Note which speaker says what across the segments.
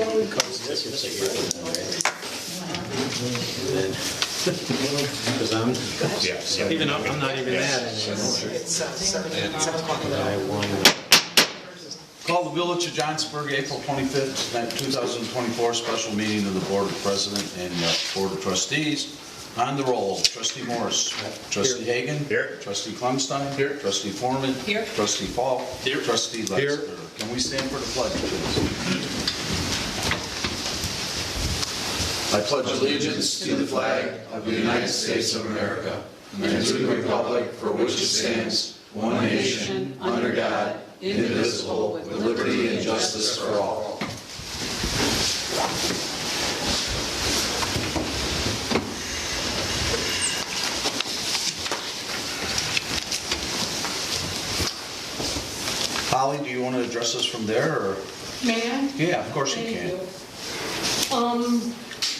Speaker 1: that was,
Speaker 2: Because I'm not even mad anymore.
Speaker 3: It's 7 o'clock.
Speaker 4: Call the Village of Johnsburg, April 25th, 2024, special meeting of the Board of President and Board of Trustees. On the roll, Trustee Morris. Trustee Hagan.
Speaker 2: Here. Trustee Klumstein.
Speaker 4: Here. Trustee Foreman.
Speaker 3: Here.
Speaker 4: Trustee Falk.
Speaker 2: Here.
Speaker 4: Trustee
Speaker 2: Here.
Speaker 4: Lexler. Can we stand for the pledge, please?
Speaker 5: I pledge allegiance to the flag of the United States of America and to the republic for which it stands, one nation, under God, indivisible, with liberty and justice for all.
Speaker 4: Holly, do you want to address us from there, or?
Speaker 1: may I?
Speaker 4: Yeah, of course you
Speaker 1: Thank
Speaker 4: can.
Speaker 1: you.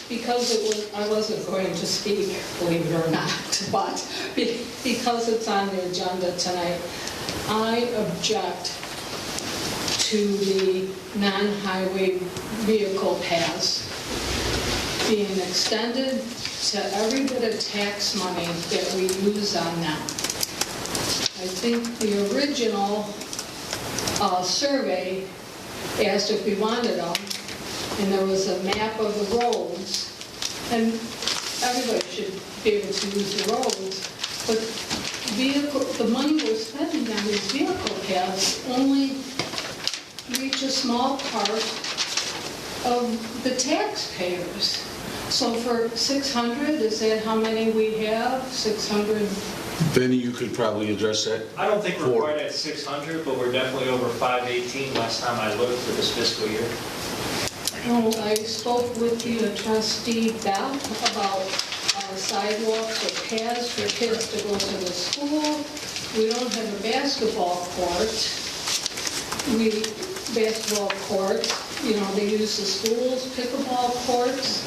Speaker 1: Because I wasn't going to speak, believe it or not, but because it's on the agenda tonight, I object to the non-highway vehicle pass being extended to every bit of tax money that we use on them. I think the original survey asked if we wanted them, and there was a map of the roads, and everybody should be able to use the roads, but the money we're spending on these vehicle paths only reach a small part of the taxpayers. So for 600, is that how many we have? 600?
Speaker 4: Vinny, you could probably address that.
Speaker 6: I don't think we're quite at 600, but we're definitely over 518 last time I looked for this fiscal year.
Speaker 1: Oh, I spoke with the trustee Beth about sidewalks or paths for kids to go to the school. We don't have a basketball court. They use the schools, pickleball courts.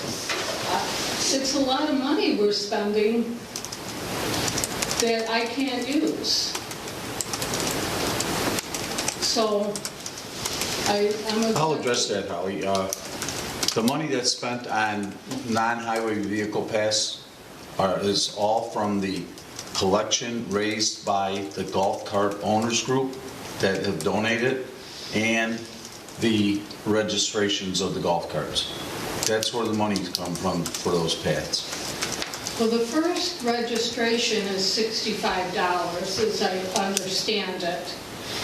Speaker 1: It's a lot of money we're spending that I can't use. So
Speaker 4: I'll address that, Holly. The money that's spent on non-highway vehicle pass is all from the collection raised by the golf cart owners group that have donated and the registrations of the golf carts. That's where the money's come from for those paths.
Speaker 1: Well, the first registration is $65, as I understand it.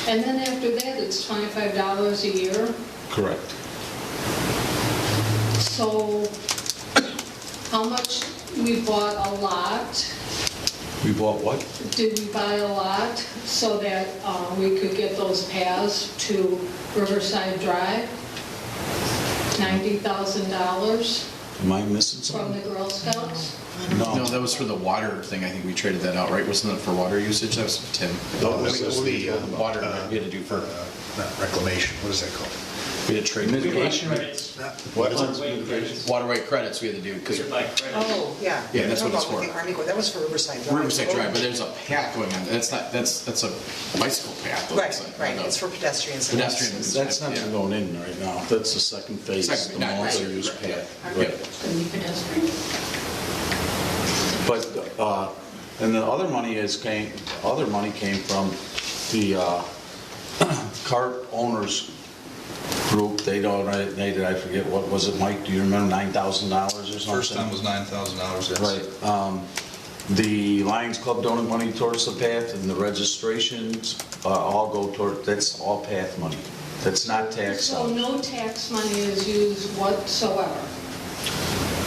Speaker 1: And then after that, it's $25 a year.
Speaker 4: Correct.
Speaker 1: So how much, we bought a lot.
Speaker 4: We bought what?
Speaker 1: Did we buy a lot so that we could get those paths to Riverside Drive? $90,000
Speaker 4: Am I missing
Speaker 1: from
Speaker 4: something?
Speaker 1: the Girl Scouts?
Speaker 7: No, that was for the water thing. I think we traded that out, right? Wasn't that for water usage? That was Tim.
Speaker 2: No, this is the
Speaker 7: water we had to do for.
Speaker 2: not reclamation. What is that called?
Speaker 7: We had to trade
Speaker 4: Mitigation?
Speaker 6: Credits.
Speaker 2: What is it?
Speaker 6: One-way credits.
Speaker 7: water right credits. We had to do because
Speaker 6: We buy credits.
Speaker 3: Oh, yeah.
Speaker 7: Yeah, that's what it's
Speaker 3: No,
Speaker 7: for.
Speaker 3: the Army Corps, that was for Riverside Drive.
Speaker 7: Riverside Drive, but there's a path going on. That's a bicycle path.
Speaker 3: Right, it's for pedestrians.
Speaker 7: Pedestrians.
Speaker 4: That's not
Speaker 7: Yeah.
Speaker 4: going in right now. That's the second phase,
Speaker 7: Second,
Speaker 4: the
Speaker 7: right.
Speaker 4: multi-use path.
Speaker 7: Yeah.
Speaker 1: It's going to be pedestrian.
Speaker 4: But, and the other money came from the cart owners group. They donated, I forget, what was it, Mike? Do you remember, $9,000 or something?
Speaker 5: First time was $9,000, yes.
Speaker 4: Right. The Lions Club donated money towards the path, and the registrations all go toward, that's all path money. That's not tax.
Speaker 1: So no tax money is used whatsoever?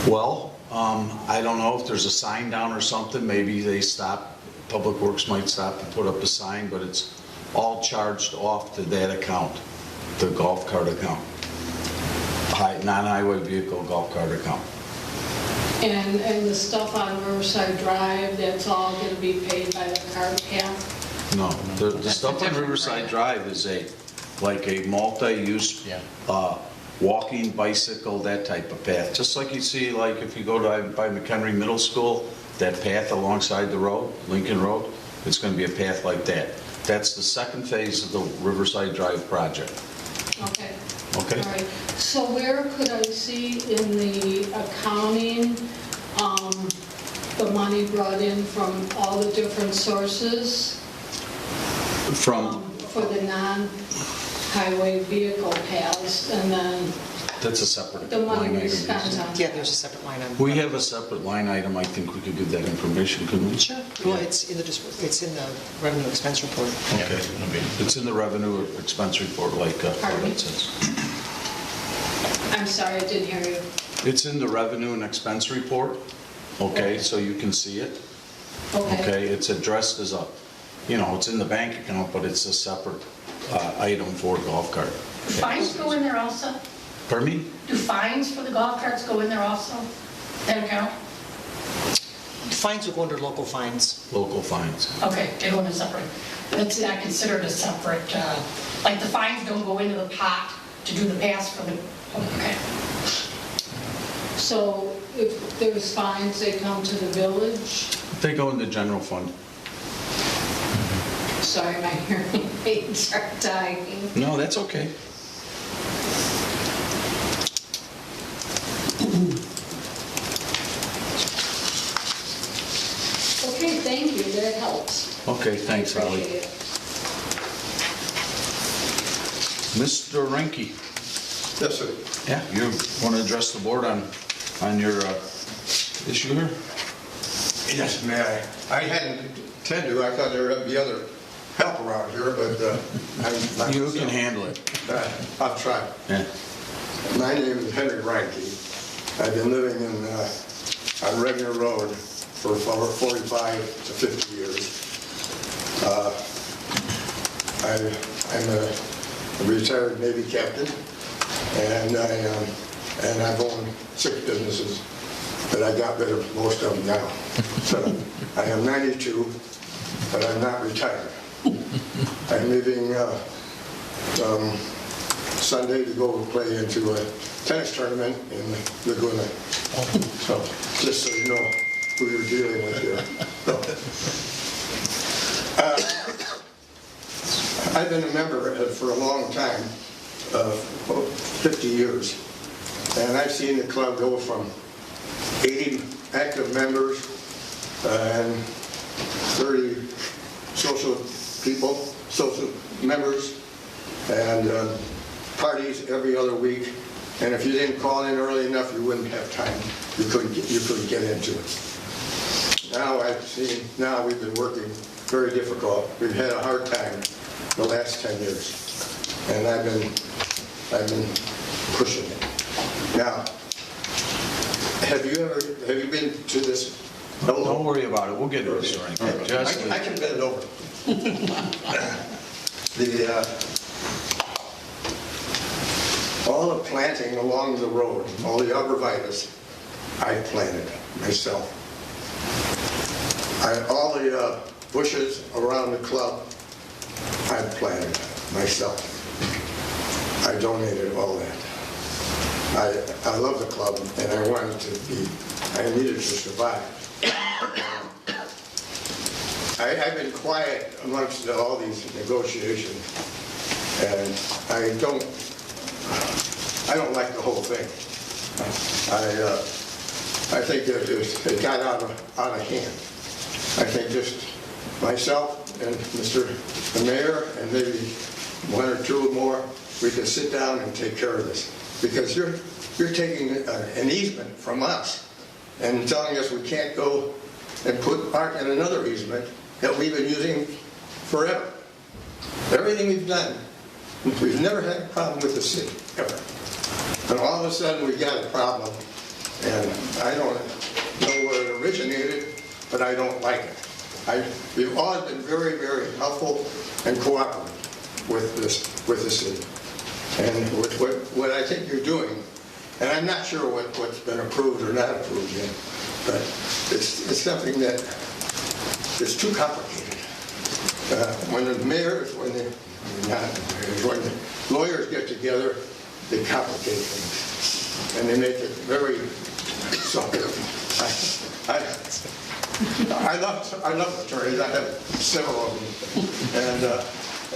Speaker 4: Well, I don't know if there's a sign down or something. Maybe they stop, Public Works might stop to put up a sign, but it's all charged off to that account, the golf cart account, non-highway vehicle golf cart account.
Speaker 1: And the stuff on Riverside Drive, that's all going to be paid by the cart path?
Speaker 4: No, the stuff on Riverside Drive is like a multi-use walking, bicycle, that type of path. Just like you see, like if you go by McHenry Middle School, that path alongside the road, Lincoln Road, it's going to be a path like that. That's the second phase of the Riverside Drive project.
Speaker 1: Okay.
Speaker 4: Okay?
Speaker 1: All right. So where could I see in the accounting, the money brought in from all the different sources
Speaker 4: From,
Speaker 1: for the non-highway vehicle paths, and then
Speaker 4: that's a separate
Speaker 1: the money
Speaker 4: line
Speaker 1: we
Speaker 4: item.
Speaker 1: spent on?
Speaker 3: Yeah, there's a separate line item.
Speaker 4: We have a separate line item, I think we could give that information, couldn't we?
Speaker 3: Sure. Well, it's in the revenue expense report.
Speaker 4: Okay. It's in the revenue expense report, like
Speaker 1: Pardon me?
Speaker 4: it says.
Speaker 1: I'm sorry, I didn't hear you.
Speaker 4: It's in the revenue and expense report, okay, so you can see it. Okay, it's addressed as a, it's in the bank account, but it's a separate item for golf cart.
Speaker 8: Do fines go in there also?
Speaker 4: Pardon me?
Speaker 8: Do fines for the golf carts go in there also? That account?
Speaker 3: Fines will go under local fines.
Speaker 4: Local fines.
Speaker 8: Okay, they go in a separate, that's not considered a separate, like the fines don't go into the pot to do the pass for the, okay.
Speaker 1: So if there's fines, they come to the village?
Speaker 4: They go in the general fund.
Speaker 1: Sorry, my hearing aids are dying.
Speaker 4: No, that's okay.
Speaker 1: Okay, thank you, that helps.
Speaker 4: Okay, thanks,
Speaker 1: I
Speaker 4: Ally.
Speaker 1: appreciate it.
Speaker 4: Mr. Renke,
Speaker 9: Yes, sir.
Speaker 4: yeah, you want to address the board on your issue here?
Speaker 9: Yes, may I? I hadn't intended to. I thought there would be other help around here, but I'm...
Speaker 4: You can handle it.
Speaker 9: I'll try.
Speaker 4: Yeah.
Speaker 9: My name is Henry Reinke. I've been living on Regner Road for 45 to 50 years. I'm a retired Navy captain, and I've owned 6 businesses, but I got rid of most of them now. So I am 92, but I'm not retired. I'm leaving Sunday to go play into a tennis tournament in Laguna. So just so you know who you're dealing with here. I've been a member for a long time, 50 years, and I've seen the club go from 80 active members and 30 social members, and parties every other week. And if you didn't call in early enough, you wouldn't have time. You couldn't get into it. Now we've been working very difficult. We've had a hard time the last 10 years, and I've been pushing it. Now, have you been to this?
Speaker 4: Don't worry about it, we'll get to it, Frank. Just
Speaker 9: I can bend over. All the planting along the road, all the arborvitae, I planted myself. All the bushes around the club, I planted myself. I donated all that. I love the club, and I wanted I needed to survive. I've been quiet amongst all these negotiations, and I don't like the whole thing. I think that it got out of hand. I think just myself and the mayor and maybe 1 or 2 more, we can sit down and take care of this. Because you're taking an easement from us and telling us we can't go and park in another easement that we've been using forever. Everything we've done, we've never had a problem with the city, ever. And all of a sudden we got a problem, and I don't know where it originated, but I don't like it. We've always been very, very helpful and cooperative with the city. And with what I think you're doing, and I'm not sure what's been approved or not approved yet, but it's something that is too complicated. When the lawyers get together, they complicate things, and they make it very simple. I love attorneys. I have several of them, and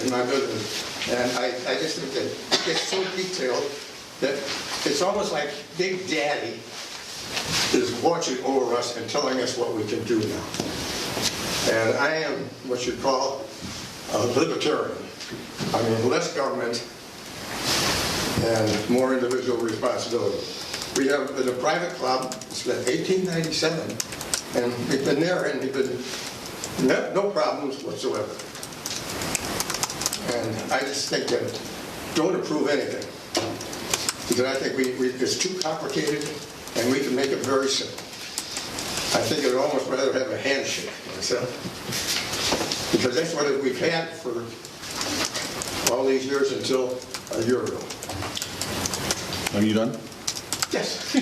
Speaker 9: in my business, and I just think that it gets so detailed that it's almost like Big Daddy is watching over us and telling us what we can do now. And I am what you call a libertarian. I mean, less government and more individual responsibility. We have in a private club, it's been 1897, and we've been there and we've been no problems whatsoever. And I just think that don't approve anything, because I think it's too complicated and we can make it very simple. I think I'd almost rather have a handshake myself, because that's what we've had for all these years until a year ago.
Speaker 4: Are you done?
Speaker 9: Yes.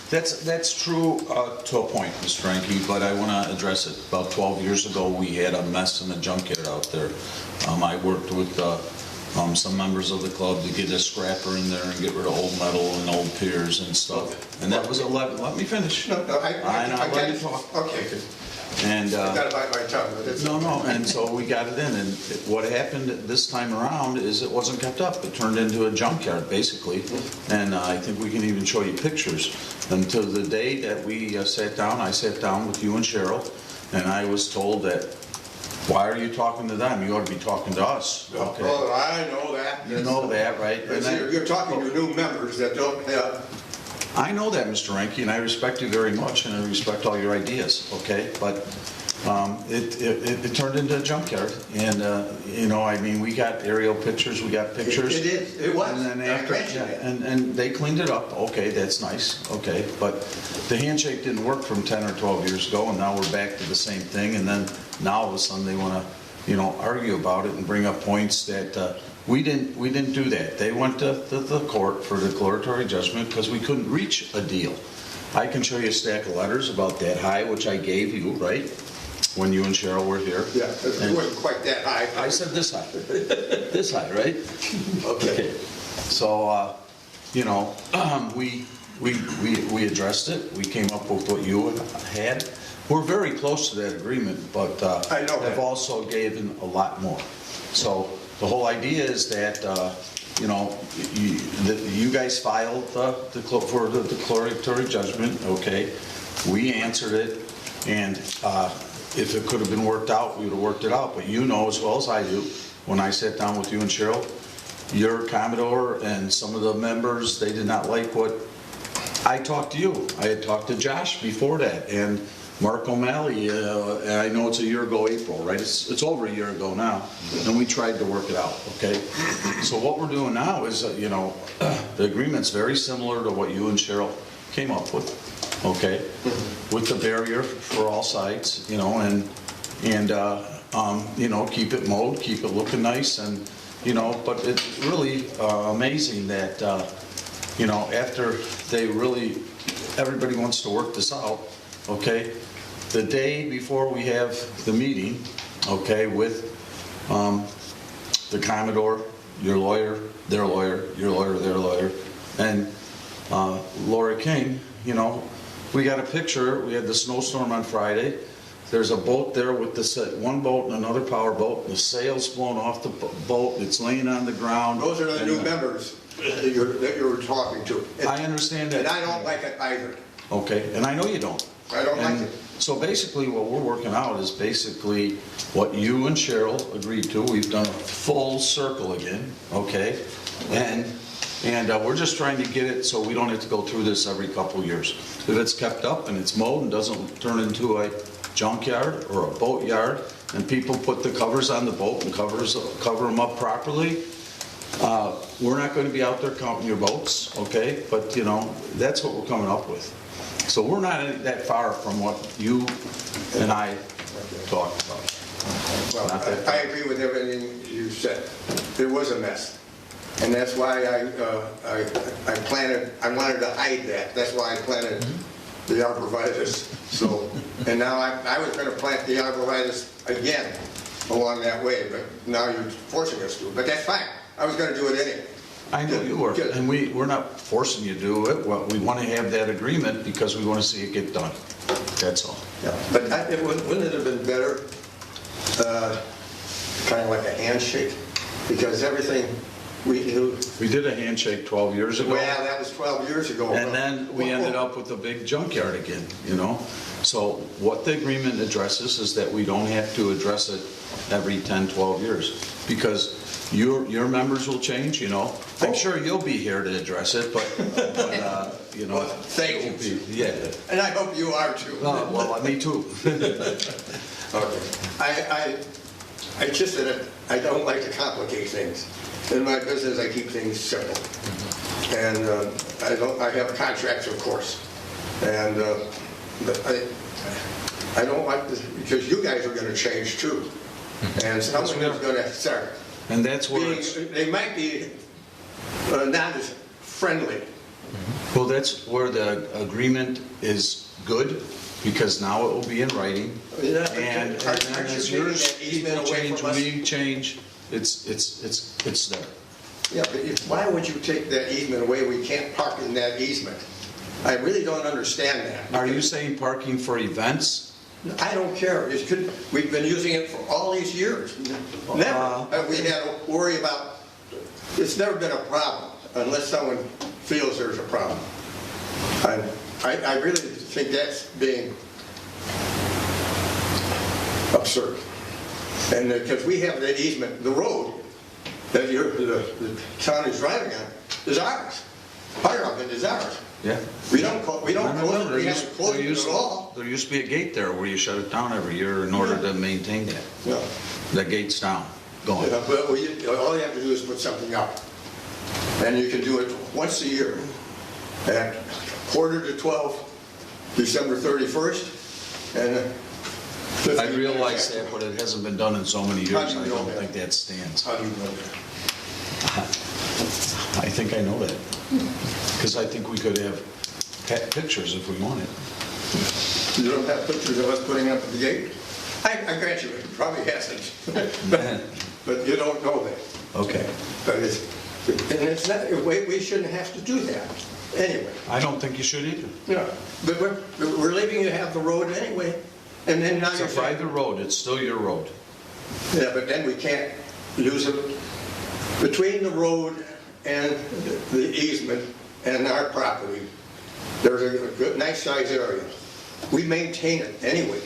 Speaker 4: That's true to a point, Mr. Frankie, but I want to address it. About 12 years ago, we had a mess in the junkyard out there. I worked with some members of the club to get a scrapper in there and get rid of old metal and old piers and stuff. And that was 11. Let me finish.
Speaker 9: No, I
Speaker 4: let you talk.
Speaker 9: Okay.
Speaker 4: And
Speaker 9: I got to bite my tongue, but it's...
Speaker 4: No, and so we got it in, and what happened this time around is it wasn't kept up. It turned into a junkyard, basically, and I think we can even show you pictures. Until the day that we sat down, I sat down with you and Cheryl, and I was told that, why are you talking to them? You ought to be talking to us. Okay.
Speaker 9: Oh, I know that.
Speaker 4: You know that, right?
Speaker 9: And you're talking to new members that don't have...
Speaker 4: I know that, Mr. Ranky, and I respect you very much, and I respect all your ideas, okay? But it turned into a junkyard, and, you know, I mean, we got aerial pictures, we got pictures.
Speaker 9: It is, it was.
Speaker 4: And then after, and they cleaned it up, okay, that's nice, okay? But the handshake didn't work from 10 or 12 years ago, and now we're back to the same thing, and then now all of a sudden they want to, you know, argue about it and bring up points that we didn't do that. They went to the court for declaratory judgment because we couldn't reach a deal. I can show you a stack of letters about that high, which I gave you, right? When you and Cheryl were here.
Speaker 9: Yeah, it wasn't quite that high.
Speaker 4: I said this high. This high, right?
Speaker 9: Okay.
Speaker 4: So, you know, we addressed it. We came up with what you had. We're very close to that agreement, but
Speaker 9: I know that.
Speaker 4: have also given a lot more. So the whole idea is that, you know, you guys filed for the declaratory judgment, okay? We answered it, and if it could have been worked out, we would have worked it out. But you know as well as I do, when I sat down with you and Cheryl, your Commodore and some of the members, they did not like what I talked to you. I had talked to Josh before that, and Mark O'Malley, and I know it's a year ago April, right? It's over a year ago now, and we tried to work it out, okay? So what we're doing now is, you know, the agreement's very similar to what you and Cheryl came up with, okay? With the barrier for all sides, you know, and you know, keep it mowed, keep it looking nice, and, you know, but it's really amazing that, you know, after they really, everybody wants to work this out, okay? The day before we have the meeting, okay, with the Commodore, your lawyer, their lawyer, your lawyer, their lawyer, and Laura King, you know, we got a picture. We had the snowstorm on Friday. There's a boat there with one boat and another power boat. The sail's blown off the boat. It's laying on the ground.
Speaker 9: Those are the new members that you were talking to.
Speaker 4: I understand that.
Speaker 9: And I don't like it either.
Speaker 4: Okay, and I know you don't.
Speaker 9: I don't like it.
Speaker 4: So basically what we're working out is basically what you and Cheryl agreed to. We've done a full circle again, okay? And we're just trying to get it so we don't have to go through this every couple of years. If it's kept up and it's mowed and doesn't turn into a junkyard or a boat yard, and people put the covers on the boat and cover them up properly, we're not going to be out there counting your boats, okay? But, you know, that's what we're coming up with. So we're not that far from what you and I talked about.
Speaker 9: Well, I agree with everything you said. It was a mess. And that's why I wanted to hide that. That's why I planted the arborvitae. So, and now I was going to plant the arborvitae again along that way, but now you're forcing us to. But that's fine. I was going to do it anyway.
Speaker 4: I know you were, and we're not forcing you to do it. Well, we want to have that agreement because we want to see it get done. That's all.
Speaker 9: Yeah, but wouldn't it have been better, kind of like a handshake? Because everything We knew,
Speaker 4: We did a handshake 12 years ago.
Speaker 9: well, that was 12 years ago.
Speaker 4: And then we ended up with a big junkyard again, you know? So what the agreement addresses is that we don't have to address it every 10, 12 years. Because your members will change, you know? I'm sure you'll be here to address it, but you know.
Speaker 9: Thank you.
Speaker 4: Yeah.
Speaker 9: And I hope you are too.
Speaker 4: Well, me too.
Speaker 9: Okay. I just said I don't like to complicate things. In my business, I keep things simple. And I have contracts, of course. And but I don't like this, because you guys are going to change too. And someone's going to start.
Speaker 4: And that's where
Speaker 9: They might be not as friendly.
Speaker 4: well, that's where the agreement is good, because now it will be in writing.
Speaker 9: Yeah,
Speaker 4: And
Speaker 9: aren't
Speaker 4: then
Speaker 9: you
Speaker 4: as
Speaker 9: taking
Speaker 4: yours
Speaker 9: that easement
Speaker 4: people
Speaker 9: away
Speaker 4: change,
Speaker 9: from us?
Speaker 4: we change, it's there.
Speaker 9: Yeah, but why would you take that easement away? We can't park in that easement. I really don't understand that.
Speaker 4: Are you saying parking for events?
Speaker 9: I don't care. We've been using it for all these years. Never have we had to worry about, it's never been a problem unless someone feels there's a problem. I really think that's being absurd. And because we have that easement, the road that the town is driving on is ours. Part of it is ours.
Speaker 4: Yeah.
Speaker 9: We don't close it, we haven't closed it at all.
Speaker 4: There used to be a gate there where you shut it down every year in order to maintain that.
Speaker 9: Yeah.
Speaker 4: That gate's down, going.
Speaker 9: Yeah, but all you have to do is put something up. And you can do it once a year at 11:45, December 31st, and 15
Speaker 4: I realize
Speaker 9: minutes
Speaker 4: that, but it hasn't been done in so many
Speaker 9: How
Speaker 4: years,
Speaker 9: do you
Speaker 4: I
Speaker 9: know
Speaker 4: don't
Speaker 9: that?
Speaker 4: think that stands.
Speaker 9: How do you know that?
Speaker 4: I think I know that. Because I think we could have pictures if we wanted.
Speaker 9: You don't have pictures of us putting up at the gate? I grant you, it probably hasn't. But you don't know that.
Speaker 4: Okay.
Speaker 9: But it's not, we shouldn't have to do that anyway.
Speaker 4: I don't think you should either.
Speaker 9: Yeah, but we're leaving you to have the road anyway, and then now
Speaker 4: It's
Speaker 9: you're
Speaker 4: a
Speaker 9: saying...
Speaker 4: private road, it's still your road.
Speaker 9: Yeah, but then we can't use it between the road and the easement and our property. There's a good, nice sized area. We maintain it anyway.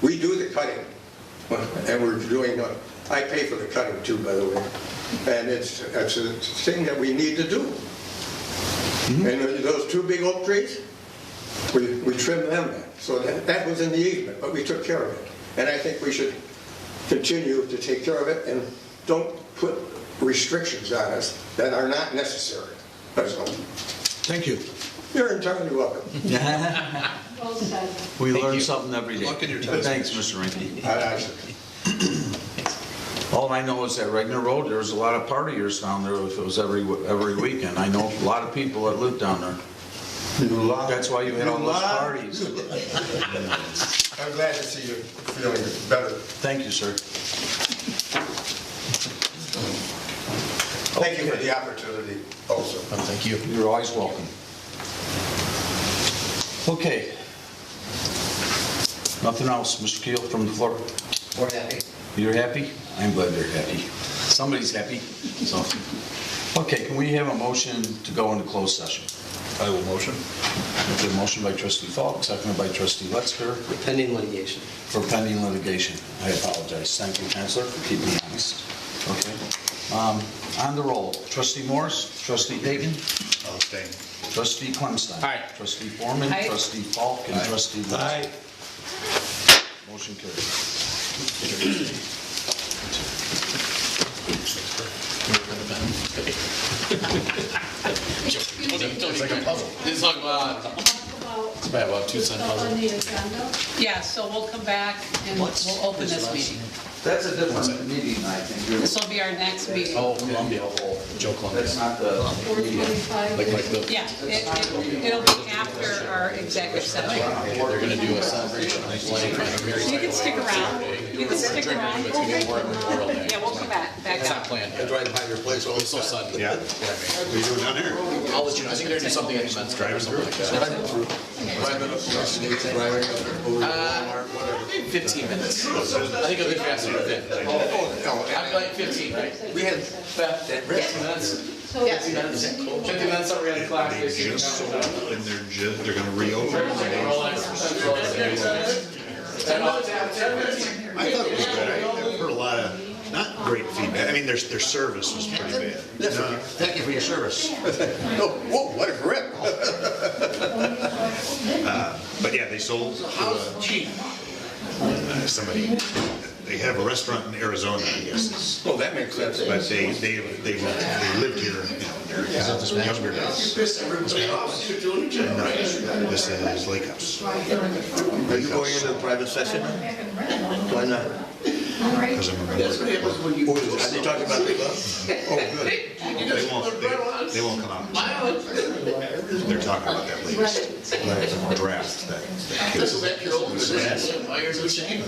Speaker 9: We do the cutting, and we're doing, I pay for the cutting too, by the way. And it's a thing that we need to do. And those two big oak trees, we trimmed them then. So that was in the easement, but we took care of it. And I think we should continue to take care of it and don't put restrictions on us that are not necessary. That's all.
Speaker 4: Thank you.
Speaker 9: You're entirely welcome.
Speaker 1: Well said.
Speaker 4: We learn something every day.
Speaker 2: Luck in your toes.
Speaker 4: Thanks, Mr. Rinke.
Speaker 9: I-
Speaker 4: All I know is that Regner Road, there was a lot of partiers down there if it was every weekend. I know a lot of people that live down there. That's why you had all those parties.
Speaker 9: I'm glad to see you feeling better.
Speaker 4: Thank you, sir.
Speaker 9: Thank you for the opportunity also.
Speaker 7: Thank you.
Speaker 4: You're always welcome. Okay. Nothing else, Mr. Keel, from the floor?
Speaker 3: We're happy.
Speaker 4: You're happy? I'm glad you're happy. Somebody's happy, so. Okay, can we have a motion to go into closed session?
Speaker 2: I will motion.
Speaker 4: Okay, motion by trustee Falk, seconded by trustee Letzker
Speaker 3: Pending litigation.
Speaker 4: for pending litigation. I apologize. Thank you, Counselor, for keeping me honest. Okay. On the roll, trustee Morris, trustee Hagan,
Speaker 2: I'll abstain.
Speaker 4: trustee Clemstein.
Speaker 7: Aye.
Speaker 4: Trustee Foreman,
Speaker 1: Aye.
Speaker 4: trustee Falk, and
Speaker 2: Aye.
Speaker 4: trustee Letzker. Motion carried.
Speaker 7: It's like a puzzle. It's like, it's about 2 cent puzzle.
Speaker 1: On the agenda,
Speaker 10: Yeah, so we'll come back and we'll open this meeting.
Speaker 4: That's a different meeting, I think.
Speaker 10: This will be our next meeting.
Speaker 7: Oh, Columbia. Joe Columbia.
Speaker 4: That's not the meeting.
Speaker 1: 4:25.
Speaker 7: Like the,
Speaker 10: Yeah, it'll be after our executive session.
Speaker 7: they're gonna do a celebration, like,
Speaker 10: You can stick around. You can stick around.
Speaker 7: it's gonna be more of a Memorial Day.
Speaker 10: Yeah, we'll come back
Speaker 7: It's not
Speaker 10: up.
Speaker 7: planned
Speaker 9: I
Speaker 7: yet.
Speaker 9: drive by your place all the
Speaker 7: It's so
Speaker 9: time.
Speaker 7: sudden.
Speaker 2: Yeah. What are you doing down here?
Speaker 7: I'll let you know. I think they're doing something at the men's drive or something like that.
Speaker 9: Driving up driving up 15 minutes.
Speaker 7: I think it'll be faster.
Speaker 5: I'm like 15, right?
Speaker 9: We had
Speaker 5: 15 minutes.
Speaker 1: So,
Speaker 5: 50 minutes already on the clock.
Speaker 2: They just sold and they're gonna reopen.
Speaker 5: I
Speaker 2: I thought it was good. I've heard a lot of, not great feedback. I mean, their service was pretty bad.
Speaker 9: Thank you for your service. Oh, whoa, what a grip.
Speaker 2: But yeah, they sold to somebody, they have a restaurant in Arizona, I guess.
Speaker 9: Well, that makes sense.
Speaker 2: But they lived here, you know, they're younger guys.
Speaker 9: Pissed everybody off. You're doing it,
Speaker 2: No, this is Lake House.
Speaker 9: Are you going into the private session? Why not?
Speaker 2: Because I'm a
Speaker 5: That's what
Speaker 2: member.
Speaker 5: happens when you.
Speaker 9: Are they talking about the club? Oh, good.
Speaker 2: They won't come out. They're talking about that latest draft that
Speaker 5: This is back your old position. Myers and Shane.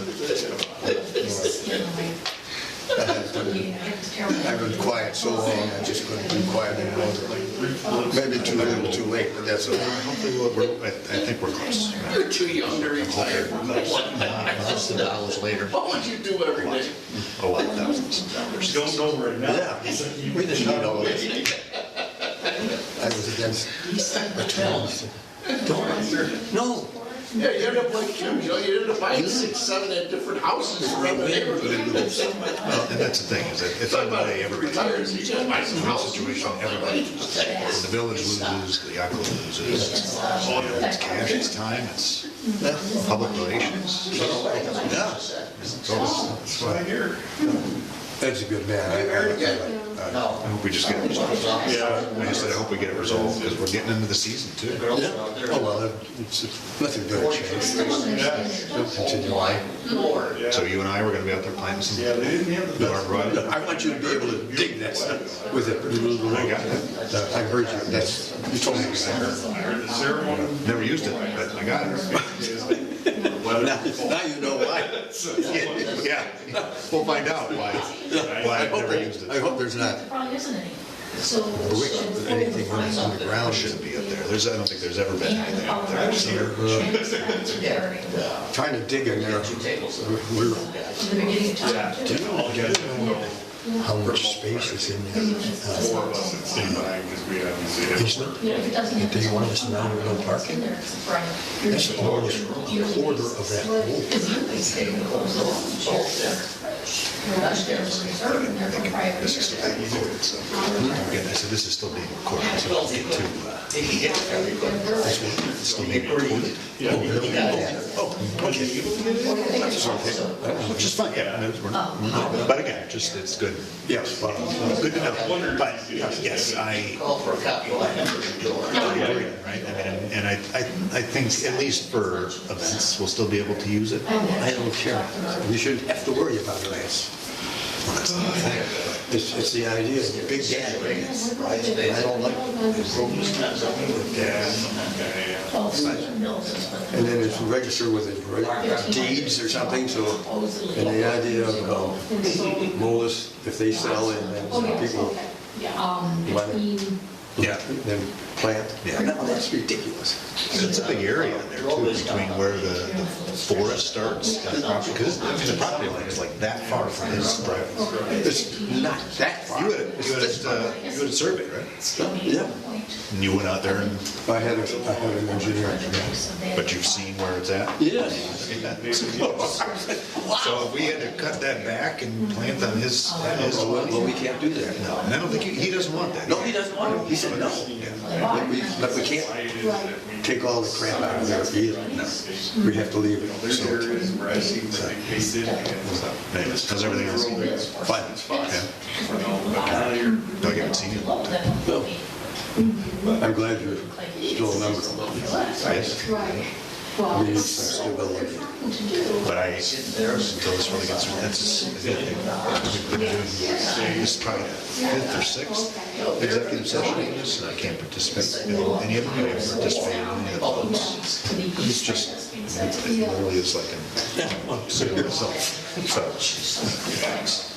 Speaker 9: I've been quiet so long, I just couldn't be quiet anymore. Maybe too little, too late, but that's okay.
Speaker 2: hopefully I think we're close.
Speaker 5: You're too young to retire.
Speaker 2: $1,000 later.
Speaker 5: What would you do every day?
Speaker 2: A lot of thousands of dollars.
Speaker 6: Don't know right now.
Speaker 9: Yeah, we didn't need all this. I was against attorneys. No.
Speaker 5: Yeah, you end up like him, you know, you end up buying 6, 7 at different houses around the neighborhood.
Speaker 2: Well, and that's the thing, is that at the end of the day, everybody,
Speaker 5: Retires, you just buy some
Speaker 2: in this
Speaker 5: houses.
Speaker 2: situation, everybody loses. The village loses, the Yaco loses. It's cash, it's time, it's public relations.
Speaker 9: Yeah.
Speaker 2: That's what I hear.
Speaker 9: That's a good man.
Speaker 2: I hope we just get it resolved. Yeah. I just said, I hope we get it resolved, because we're getting into the season too.
Speaker 9: Yeah. Oh, well, it's nothing good change. It'll continue on.
Speaker 2: So you and I, we're gonna be out there planting some arborvitae.
Speaker 9: I want you to be able to dig that stuff with it.
Speaker 2: I got it.
Speaker 9: I heard you, you told me.
Speaker 2: Never used it, but I got it.
Speaker 9: Now you know why.
Speaker 2: Yeah, we'll find out why I've never used it.
Speaker 9: I hope there's not
Speaker 8: Probably isn't any.
Speaker 9: anything on the
Speaker 2: Ground
Speaker 9: ground.
Speaker 2: shouldn't be up there. I don't think there's ever been anything up there. I've seen it.
Speaker 9: Trying to dig in there. We're how much space is in there. Easement? If they want us now with no parking, that's almost a quarter of that whole.
Speaker 2: This is still being recorded, so. Again, I said, this is still being recorded, so don't get too, it's still being recorded. Oh, okay. Which is fine, yeah. But again, just, it's good.
Speaker 9: Yes, well,
Speaker 2: Good to know. But, yes, I agree, right? I mean, and I think at least for events, we'll still be able to use it.
Speaker 9: I don't care. We shouldn't have to worry about it. It's the idea of the big gathering. I don't like and then it's registered with the deeds or something, so, and the idea of Molis, if they sell and then people want it,
Speaker 2: Yeah.
Speaker 9: then plant.
Speaker 2: Yeah.
Speaker 9: No, that's ridiculous.
Speaker 2: It's a big area in there too, between where the forest starts, because the property line is like that far from his property.
Speaker 9: It's not that far.
Speaker 2: You had a survey, right?
Speaker 9: Yeah.
Speaker 2: And you went out there and,
Speaker 9: I had an engineer.
Speaker 2: but you've seen where it's at?
Speaker 9: Yes.
Speaker 2: So if we had to cut that back and plant on his,
Speaker 9: Well, we can't do that.
Speaker 2: no, and I don't think, he doesn't want that.
Speaker 9: No, he doesn't want it. He said no. But we can't take all the crap out of there either. No. We have to leave it. So,
Speaker 2: Anyways, how's everything else?
Speaker 9: fine.
Speaker 2: Yeah. No, I haven't seen you.
Speaker 9: I'm glad you're still a member.
Speaker 2: Yes.
Speaker 9: We need some stability.
Speaker 2: But until this really gets, that's just, we've been doing, this is probably the 5th or 6th executive session of this, and I can't participate in any of them, I haven't participated in any of the votes. It's just, it literally is like a single myself, so.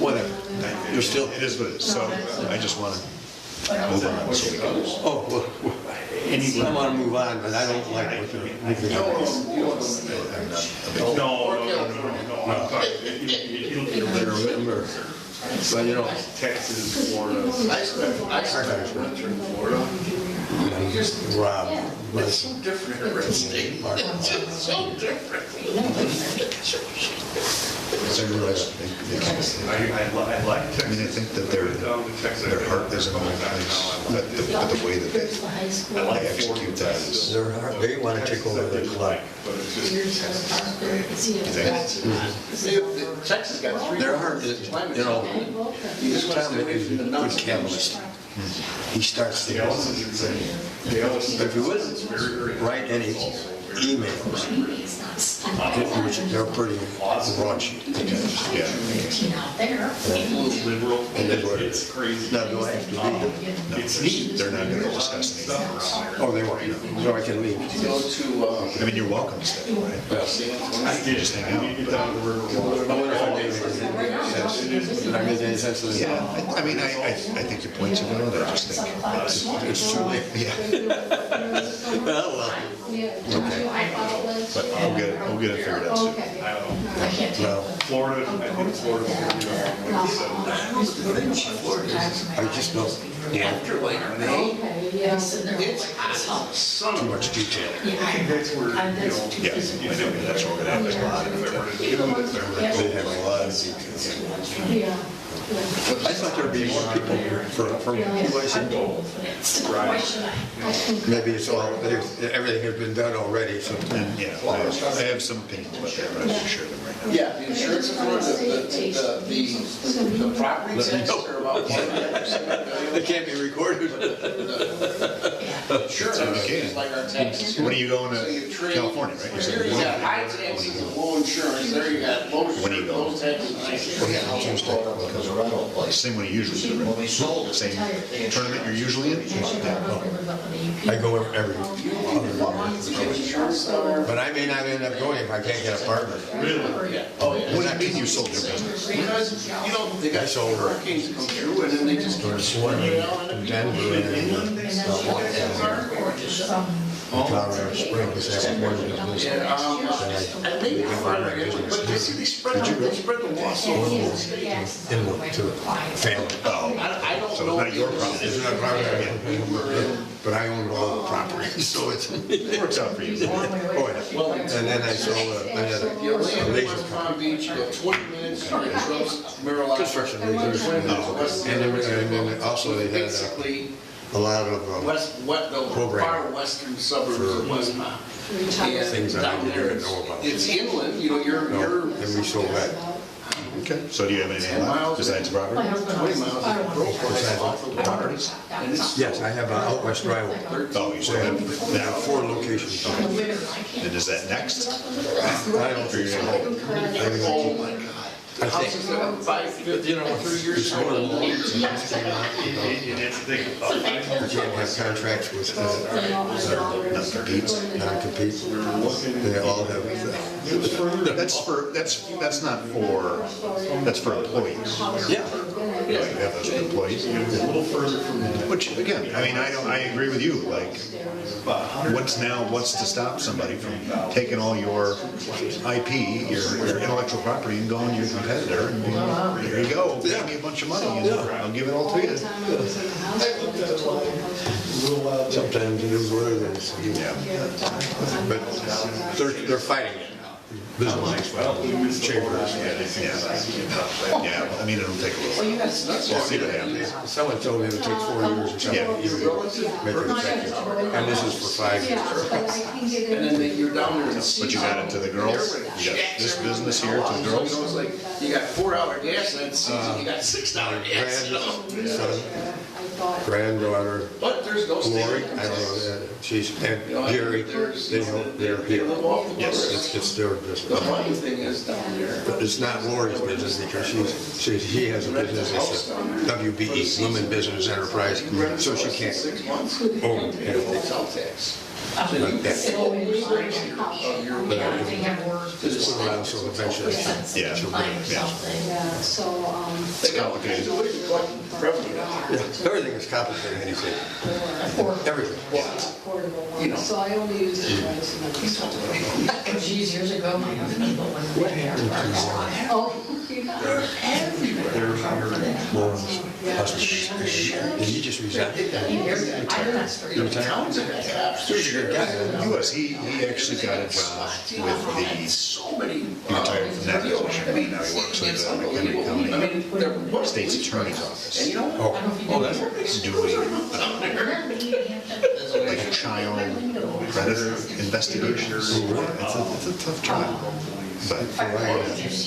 Speaker 9: Whatever. You're still,
Speaker 2: It is what it is, so I just want to move on so we can.
Speaker 9: Oh, well, I want to move on, but I don't like what they're moving on.
Speaker 2: I'm not a big
Speaker 5: No, I'm talking,
Speaker 9: I remember, but you know,
Speaker 5: Texas, Florida. I spent winter in Florida.
Speaker 9: Rob,
Speaker 5: It's so different in a red state. It's just so different. I like Texas.
Speaker 2: I mean, I think that their heart is in the right place, but the way that they execute that is.
Speaker 9: their heart, they want to take over the club.
Speaker 5: But it's just.
Speaker 2: You think?
Speaker 5: Texas got three.
Speaker 9: Their heart is, you know, Tom is a good catalyst. He starts the But if you wouldn't write any emails, which they're pretty raunchy.
Speaker 2: Yeah.
Speaker 5: Liberal.
Speaker 9: And that's what it is.
Speaker 5: Crazy.
Speaker 9: Now, do I have to leave?
Speaker 2: No, it's neat. They're not going to discuss anything.
Speaker 9: Oh, they won't, so I can leave.
Speaker 5: Go to,
Speaker 2: I mean, you're welcome to stay, right? You just hang out.
Speaker 9: I wonder if I made any sense. Did I make any sense to them?
Speaker 2: Yeah, I mean, I think your points are valid. I just think
Speaker 9: It's too late.
Speaker 2: yeah.
Speaker 9: Well,
Speaker 2: But we'll get it figured out soon.
Speaker 9: well,
Speaker 5: Florida, I think Florida.
Speaker 9: I just don't,
Speaker 5: After like May,
Speaker 9: too much detail.
Speaker 5: that's where,
Speaker 2: Yeah, I know, that's what we're gonna have a lot of it.
Speaker 9: They have a lot of details. I thought there'd be more people here from who I said. Maybe it's all, everything has been done already, so.
Speaker 2: And, yeah, I have some opinions about that, but I'm not sure them right now.
Speaker 5: yeah, the insurance for the property taxes are about 100%.
Speaker 9: They can't be recorded.
Speaker 5: Insurance is like our taxes.
Speaker 2: When are you going
Speaker 5: So you
Speaker 2: to
Speaker 5: trade-
Speaker 2: California, right? You
Speaker 5: Here
Speaker 2: said-
Speaker 5: you got high taxes and low insurance, there you got low
Speaker 2: When are you
Speaker 5: insurance,
Speaker 2: going?
Speaker 5: low taxes, high
Speaker 2: Oh, yeah,
Speaker 5: insurance.
Speaker 2: Tuesday. Same one you usually do, right? Same tournament you're usually in?
Speaker 9: I go every other year.
Speaker 5: Insurance down there.
Speaker 9: But I may not end up going if I can't get a partner.
Speaker 5: Yeah. Oh, yeah.
Speaker 2: What do you mean you sold your business?
Speaker 5: Because, you know, they got
Speaker 9: I sold her.
Speaker 5: hurricanes come through and then they just keep swimming it out
Speaker 9: In
Speaker 5: and
Speaker 9: Denver and Colorado Springs, they have one business.
Speaker 5: and maybe fire it, but you see, they spread the loss over the whole state.
Speaker 9: Inward to family.
Speaker 5: I don't
Speaker 2: So
Speaker 5: know.
Speaker 2: it's not your problem.
Speaker 9: It's not private, but I own all the property, so it's,
Speaker 2: It works out for you.
Speaker 9: oh, yeah. And then I sold, I had
Speaker 5: You
Speaker 9: a
Speaker 5: land in
Speaker 9: laser
Speaker 5: West
Speaker 9: company.
Speaker 5: Palm Beach, you go 20 minutes, you're in Trump's Mar-a-Lago.
Speaker 9: Construction lasers. And then also they had
Speaker 5: Basically,
Speaker 9: a lot of
Speaker 5: the
Speaker 9: Program.
Speaker 5: far western suburbs of West Palm.
Speaker 9: things
Speaker 5: And
Speaker 9: I
Speaker 5: down
Speaker 9: didn't
Speaker 5: there,
Speaker 9: even know about.
Speaker 5: it's inland, you know, you're
Speaker 9: And we sold that.
Speaker 2: Okay, so do you have anything
Speaker 5: 10
Speaker 2: left
Speaker 5: miles.
Speaker 2: besides property?
Speaker 5: 20 miles of growth.
Speaker 2: Properties?
Speaker 5: And it's
Speaker 9: Yes, I have out west driveway.
Speaker 2: Oh, you still have
Speaker 9: There are
Speaker 2: now.
Speaker 9: 4 locations.
Speaker 2: And is that next?
Speaker 9: I don't think so.
Speaker 5: oh my God.
Speaker 9: I
Speaker 5: Houses
Speaker 9: think,
Speaker 5: that have 5, you know, 3 years.
Speaker 9: it's more than one.
Speaker 5: You
Speaker 9: You can't have contracts with
Speaker 2: Non-competes?
Speaker 9: non-compete. They all have,
Speaker 2: That's not for, that's for employees.
Speaker 9: yeah.
Speaker 2: You have those for employees. Which, again, I mean, I agree with you, like, what's to stop somebody from taking all your IP, your intellectual property and going to your competitor and being, here you go, pay me a bunch of money and I'll give it all to you.
Speaker 9: Sometimes it is what it is.
Speaker 2: Yeah.
Speaker 9: But they're fighting it. Business, chambers.
Speaker 2: Yeah, I mean, it'll take a little. We'll see what happens.
Speaker 9: Someone told me it would take 4 years or something. Make it effective. And this is for 5 years.
Speaker 5: And then you're down there and see.
Speaker 2: But you got it to the girls? You got this business here to the
Speaker 5: You know,
Speaker 2: girls?
Speaker 5: it's like, you got $4 gas and season, you got $6 gas, you know?
Speaker 9: Son, granddaughter,
Speaker 5: But there's no
Speaker 9: Lori,
Speaker 5: state.
Speaker 9: I don't know, she's, and Gary, they're here.
Speaker 2: Yes.
Speaker 9: It's their
Speaker 5: The
Speaker 9: business.
Speaker 5: funny thing is down there,
Speaker 9: But it's not Lori's business because she has a business, it's a WBE, Women Business Enterprise, so she can't
Speaker 5: 6 months,
Speaker 9: own
Speaker 5: they
Speaker 9: anything.
Speaker 5: sell tax.
Speaker 8: Everything have words.
Speaker 9: Just put around so eventually.
Speaker 2: Yeah.
Speaker 1: Yeah, so,
Speaker 2: It's complicated.
Speaker 9: Everything is complicated, anything. Everything.
Speaker 1: portable one, so I only use it twice a month.
Speaker 8: Geez, years ago, my husband put one. What happened to
Speaker 1: Oh,
Speaker 9: And he just resigned.
Speaker 8: He
Speaker 2: He actually got a job with the, he retired from that position, and now he works with the McHenry County State's Attorney's Office. Doing like child predator investigations. It's a tough job. But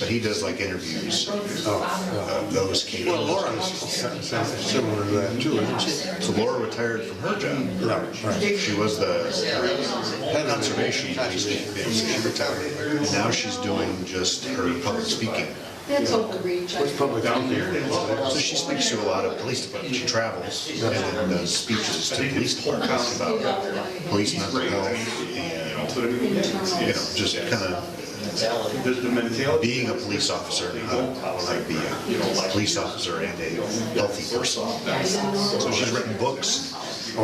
Speaker 2: he does like interviews of those cases.
Speaker 9: Well, Laura is similar to that too, isn't she?
Speaker 2: So Laura retired from her job. She was the head conservation police chief. She retired. And now she's doing just her public speaking.
Speaker 1: that's overreach.
Speaker 9: What's public out there?
Speaker 2: So she speaks to a lot of police departments. She travels and then does speeches to police departments about police mental health and, just kind of being a police officer and how to be a police officer and a healthy person. So she's written books.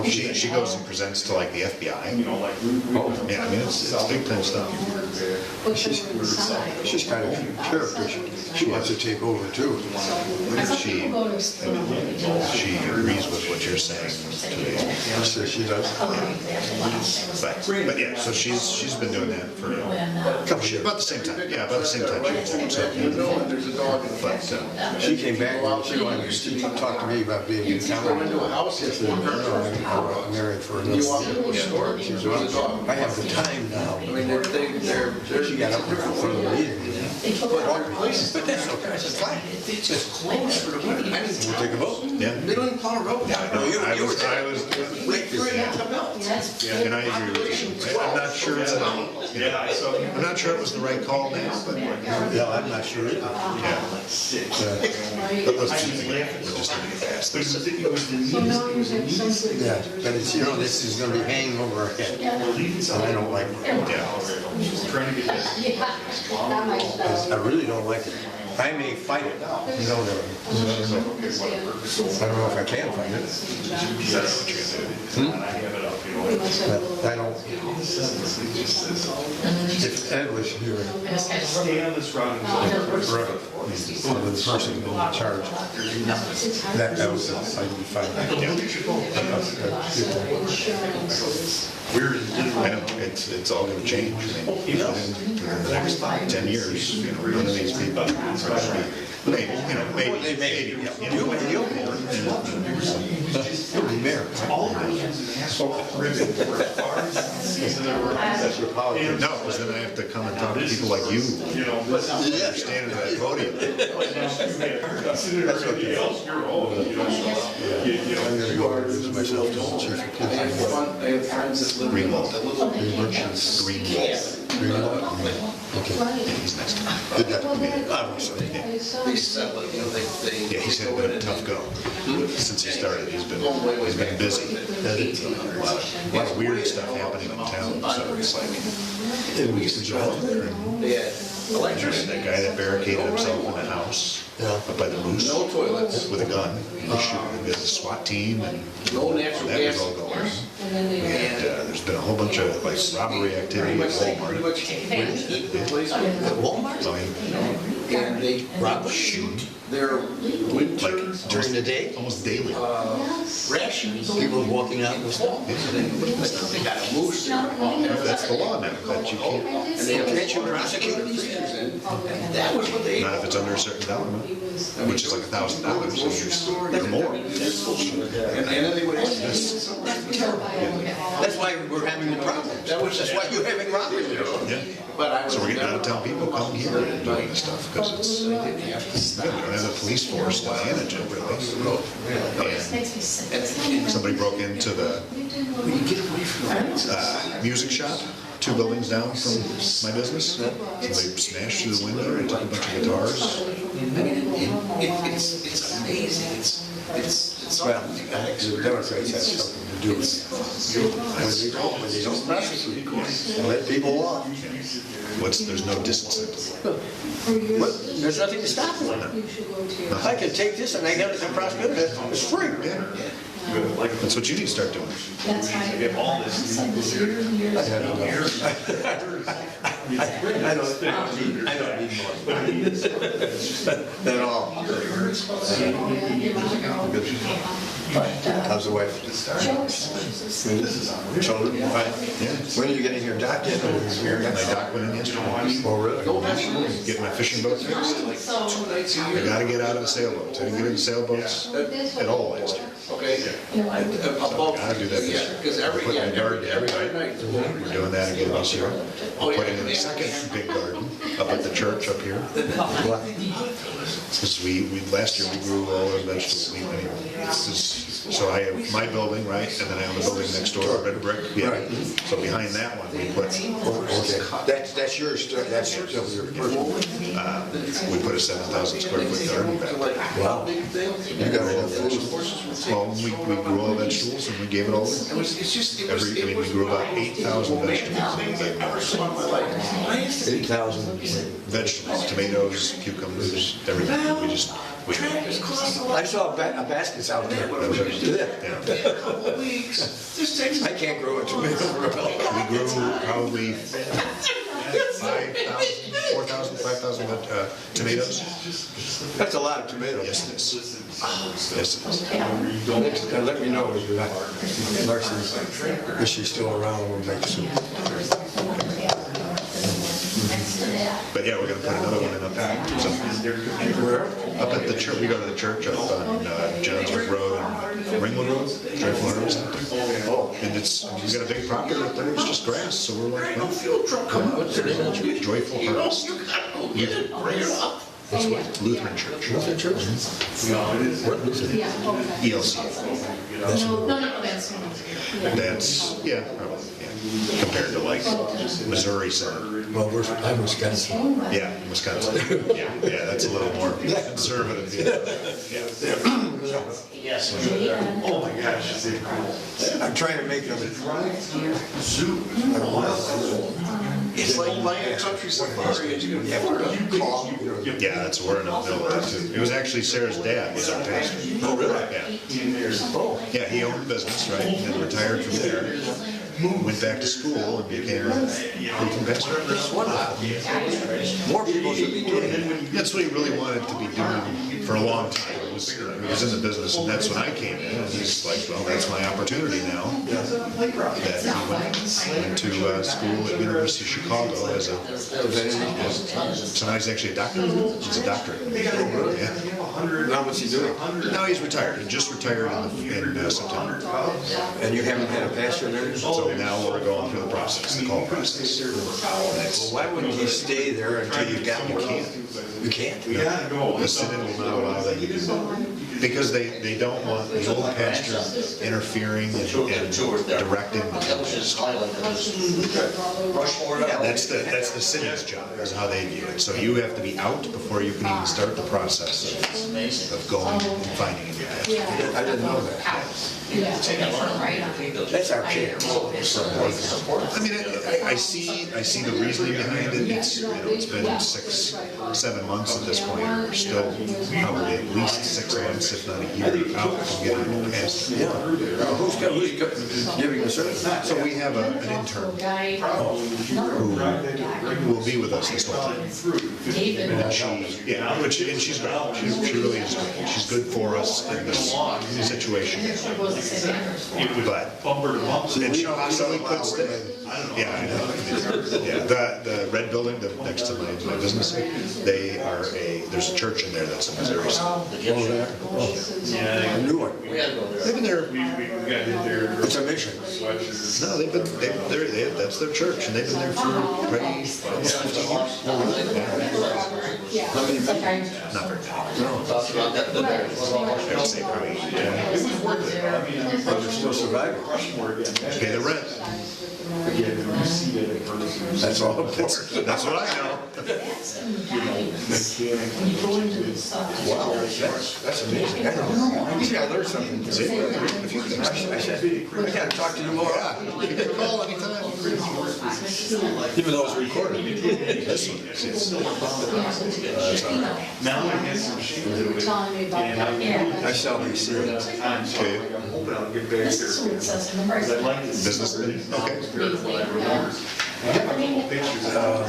Speaker 2: She goes and presents to like the FBI. Yeah, I mean, it's big time stuff.
Speaker 9: She's kind of character. She wants to take over too.
Speaker 2: She agrees with what you're saying today.
Speaker 9: So she does.
Speaker 2: But yeah, so she's been doing that for about the same time. Yeah, about the same time she was But
Speaker 9: She came back and she wanted to talk to me about being in town. I'm married for another year. She said, well, I have the time now. She got up in front of the meeting. But that's okay. I said, fine. We'll take a vote.
Speaker 2: yeah,
Speaker 5: They don't even plow a road.
Speaker 2: I was, and I agree with you. I'm not sure it's I'm not sure it was the right call now, but
Speaker 9: Yeah, I'm not sure either.
Speaker 2: yeah. But those two things, we're just going to get past this.
Speaker 1: So now you have something.
Speaker 9: Yeah, but it's, this is gonna be hanging over our head. And I don't like it. I really don't like it. I may fight it. I don't know if I can fight it. But I don't. If Ed was here,
Speaker 6: Stay on this route.
Speaker 9: forever, the person in charge, that was, I'd be fine.
Speaker 2: I know, it's all going to change. I mean, within the next 10 years, none of these people are going to be, maybe.
Speaker 9: You'll be mayor.
Speaker 2: No, because then I have to come and talk to people like you, standing at that podium.
Speaker 9: I'm gonna go introduce myself to the chief of police.
Speaker 5: I have friends that live in
Speaker 2: Greenwald.
Speaker 9: Greenwald? Okay.
Speaker 2: He's next to me.
Speaker 9: Did that to me, obviously.
Speaker 5: they settle it,
Speaker 2: Yeah, he's had a bit of a tough go. Since he started, he's been busy. A lot of weird stuff happening in town, so it's like, we used to drive there and
Speaker 5: they had electricity,
Speaker 2: that guy that barricaded himself in the house up by the moose
Speaker 5: no toilets,
Speaker 2: with a gun. He was shooting with a SWAT team and
Speaker 5: no natural
Speaker 2: that was
Speaker 5: gas.
Speaker 2: all going. And there's been a whole bunch of like robbery activity at
Speaker 5: Pretty
Speaker 2: Walmart.
Speaker 5: much heat the place at Walmart.
Speaker 2: I mean,
Speaker 5: And they shoot their winter
Speaker 2: like
Speaker 3: During the day,
Speaker 2: almost daily.
Speaker 5: rations.
Speaker 3: people walking out with stuff.
Speaker 5: They got a moose there.
Speaker 2: That's the law now, that you can't,
Speaker 5: And they can't you prosecute these things, and that was what they.
Speaker 2: not if it's under a certain dollar amount, which is like $1,000, so you're more.
Speaker 5: And then they would.
Speaker 3: That's why we're having the problem. That's why you're having problems.
Speaker 2: Yeah.
Speaker 5: But I was.
Speaker 2: So we're getting out of town people come here and doing this stuff because it's, we don't have the police force to manage it really. And somebody broke into the music shop, 2 buildings down from my business. Somebody smashed through the window and took a bunch of guitars.
Speaker 5: I mean, it's amazing.
Speaker 9: Well, the Democrats have something to do with it. When they don't prosecute, and let people walk.
Speaker 2: There's no disincentive.
Speaker 9: But there's nothing to stop them. I can take this and I get it to prosecute it. It's free.
Speaker 2: That's what you need to start doing.
Speaker 8: That's
Speaker 9: I don't need more. At all. How's the wife? Children? Fine. When are you getting your dock in?
Speaker 2: My dock went in yesterday.
Speaker 9: Oh, really?
Speaker 2: Get my fishing boat fixed. I gotta get out of the sailboats. I didn't get into sailboats at all last year.
Speaker 5: Okay.
Speaker 2: Gotta do that this year. I'm putting in a garden every night. We're doing that again this year. I'm putting in a second big garden up at the church up here. Because last year we grew all the vegetables. So I have my building, right, and then I have a building next door, red brick. Yeah. So behind that one, we put.
Speaker 9: Okay. That's yours. That's your personal.
Speaker 2: We put a 7,000 square foot garden back.
Speaker 9: Wow. You got enough food.
Speaker 2: Well, we grew all the vegetables and we gave it all. We grew about 8,000 vegetables.
Speaker 9: 8,000.
Speaker 2: Vegetables, tomatoes, cucumbers, everything.
Speaker 9: I saw baskets out there. I can't grow a tomato.
Speaker 2: We grew probably 4,000, 5,000 tomatoes.
Speaker 9: That's a lot of tomatoes.
Speaker 2: Yes, it is. Yes, it is.
Speaker 9: Let me know if Larson, is she still around? We'll make soup.
Speaker 2: But yeah, we're going to put another one in up there. Up at the church. We go to the church up on Johnsburg Road and Ringwood Road. Joyful Harvest up there. And we got a big property up there. It's just grass. So we're like, well, what's the name of the church? Joyful Harvest. Lutheran Church.
Speaker 9: Lutheran Church? What Lutheran?
Speaker 2: ELC.
Speaker 8: No,
Speaker 2: That's, probably, compared to like Missouri Center.
Speaker 9: Well, I'm Wisconsin.
Speaker 2: Yeah, Wisconsin. Yeah, that's a little more conservative.
Speaker 6: Yes.
Speaker 5: Oh my gosh.
Speaker 9: I'm trying to make them
Speaker 5: Zoo. It's like buying a country safari.
Speaker 2: Yeah, that's we're in the middle of that too. It was actually Sarah's dad was our pastor.
Speaker 9: Oh, really?
Speaker 2: Yeah. Yeah, he owned a business, right, and then retired from there. Went back to school and became a Lutheran pastor.
Speaker 9: That's wonderful. More people should be doing it.
Speaker 2: That's what he really wanted to be doing for a long time. He was in the business, and that's when I came in. And he's like, well, that's my opportunity now. That he went to school at University of Chicago as a, so now he's actually a doctor. He's a doctorate. Yeah.
Speaker 9: Now what's he doing?
Speaker 2: Now he's retired. He just retired in September.
Speaker 9: And you haven't had a pastor there?
Speaker 2: So now we're going through the process, the call process.
Speaker 9: Well, why wouldn't you stay there until you got more? You can't.
Speaker 2: The Synod will not allow that to do that. Because they don't want the old pastor interfering and directing the church. That's the Synod's job, is how they view it. So you have to be out before you can even start the process of going and finding a new pastor.
Speaker 9: I didn't know that. That's our chance.
Speaker 2: I mean, I see the reasoning behind it. It's been 6, 7 months at this point. We're still probably at least 6 months, if not a year, out from getting past it.
Speaker 9: Who's giving the service?
Speaker 2: So we have an intern who will be with us this whole time. And she's great. She really is great. She's good for us in this situation. But and she could stay. Yeah, I know. Yeah, the red building next to my business, there's a church in there that's in Missouri.
Speaker 9: A new one.
Speaker 2: They've been there.
Speaker 9: It's a mission.
Speaker 2: No, that's their church, and they've been there for probably almost 50 years.
Speaker 9: How many people?
Speaker 2: Not very many. I would say probably 20.
Speaker 9: But they're still surviving.
Speaker 2: Pay the rent.
Speaker 9: That's all important.
Speaker 2: That's what I know.
Speaker 8: That's in the documents. When you go into the subdivision.
Speaker 9: Wow, that's amazing. I don't know. See, I learned something today. I said, I gotta talk to you more.
Speaker 2: You can call anytime.
Speaker 9: Even though it's recorded.
Speaker 2: This one is,
Speaker 6: Now I guess some
Speaker 1: You were telling me about that.
Speaker 8: Yeah.
Speaker 9: I shall be seeing.
Speaker 2: okay,
Speaker 6: I'm hoping I'll get back
Speaker 8: This is what it says in the right.
Speaker 6: I'd like to see
Speaker 2: business meeting, okay.
Speaker 6: pictures of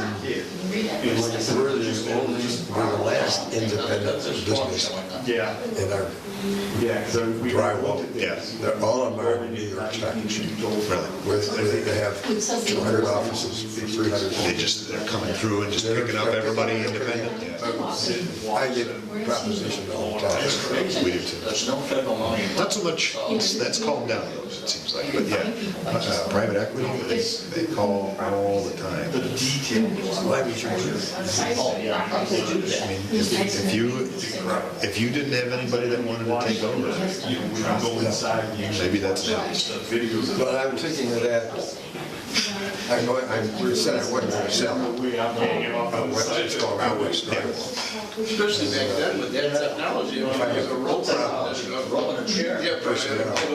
Speaker 9: We're the last independent business
Speaker 6: Yeah,
Speaker 9: in our
Speaker 6: yeah, because we.
Speaker 9: drywall.
Speaker 2: Yeah.
Speaker 9: They're all of them are in New York Stock Exchange.
Speaker 2: Really?
Speaker 9: They have 200 offices for 300.
Speaker 2: They're coming through and just picking up everybody independent? Yeah.
Speaker 9: I get propositioned all the time.
Speaker 2: We do too. Not so much, that's calmed down though, it seems like, but yeah, private equity, they call all the time.
Speaker 9: Why would you do?
Speaker 2: I mean, if you didn't have anybody that wanted to take over, maybe that's it.
Speaker 9: But I'm thinking of that. I know, we said I wasn't gonna sell. It's called railway stock.
Speaker 5: Especially back then with that technology, it was a rope in a chair. Yeah, a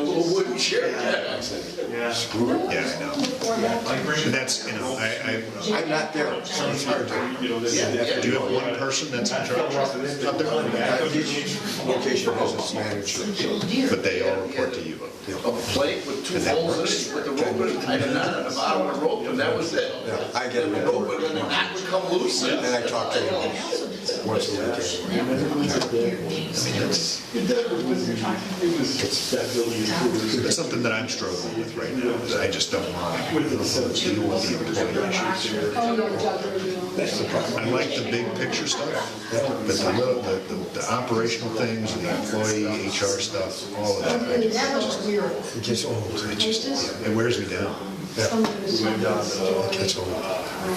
Speaker 5: little wooden chair.
Speaker 6: Yeah.
Speaker 2: Yeah, I know. And that's,
Speaker 9: I'm not there, so it's hard to.
Speaker 2: do you have one person that's in charge out there?
Speaker 9: Each location has its manager.
Speaker 2: But they all report to you?
Speaker 5: A plate with two holes in it, with the rope in it, tied a knot at the bottom of the rope, and that was it.
Speaker 9: Yeah, I get
Speaker 5: And the
Speaker 9: it.
Speaker 5: rope, and then the knot would come loose.
Speaker 9: And I talk to them once a week.
Speaker 2: It's something that I'm struggling with right now, is I just don't want to deal with the employee issues.
Speaker 1: Oh, yeah, Doug, you know.
Speaker 2: I like the big picture stuff, but the operational things, the employee, HR stuff, all of that,
Speaker 9: It gets old.
Speaker 2: it wears me down.
Speaker 1: Some of his
Speaker 9: It gets old.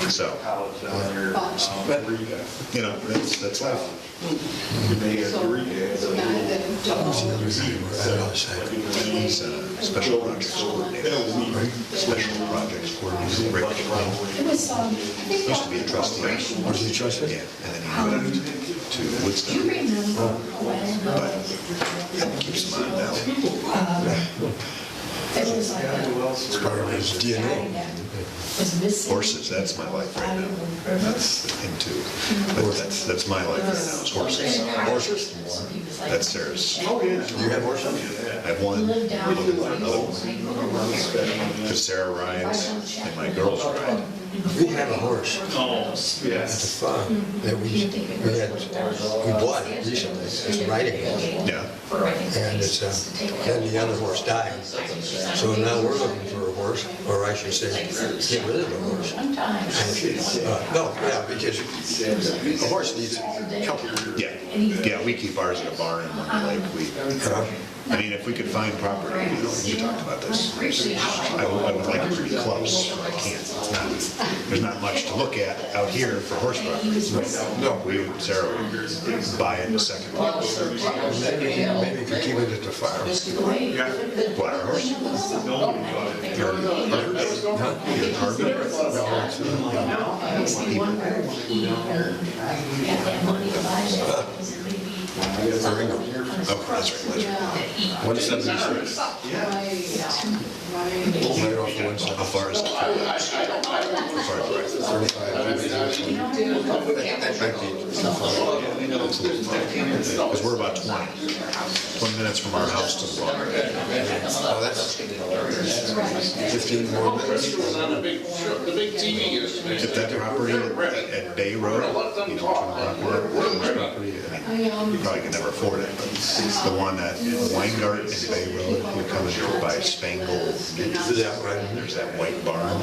Speaker 2: So, you know, that's life.
Speaker 1: So, the guy that does
Speaker 2: He's a special projects coordinator. Special projects coordinator, Rick.
Speaker 1: it was, I think
Speaker 2: Used to be a trustee.
Speaker 9: Was he trusted?
Speaker 2: Yeah, and then he moved to Woodstock. But keeps him on now.
Speaker 9: It's part of his DNA.
Speaker 2: Horses, that's my life right now. That's the thing too. But that's my life right now, is horses.
Speaker 9: Horses?
Speaker 2: That's Sarah's.
Speaker 9: Do you have horses?
Speaker 2: I have one, I'm looking for another one. Because Sarah rides and my girls ride.
Speaker 9: We have a horse
Speaker 6: Oh,
Speaker 9: at the
Speaker 6: yes.
Speaker 9: farm that we bought it recently. It's a riding horse.
Speaker 2: Yeah.
Speaker 9: And it's, then the other horse died. So now we're looking for a horse, or I should say, get rid of the horse. No, yeah, because a horse needs company.
Speaker 2: Yeah, yeah, we keep ours in a barn in one lake. I mean, if we could find property, you know, you talked about this. I would like it to be close, but I can't. It's not, there's not much to look at out here for horse property. No, Sarah would buy it in a second.
Speaker 9: Maybe you could keep it at the farm.
Speaker 2: What, our horse? You're Oh, that's right.
Speaker 9: 176. Right off the one side.
Speaker 2: How far is it? How far is it?
Speaker 9: 35.
Speaker 2: Because we're about 20 minutes from our house to the bar.
Speaker 9: Oh, that's 15 more minutes.
Speaker 5: The big TV used to be.
Speaker 2: If that property at Bay Road, you know, property, I mean, you probably could never afford it, but the one at Weingart and Bay Road, you come in here by Spangle, there's that white barn,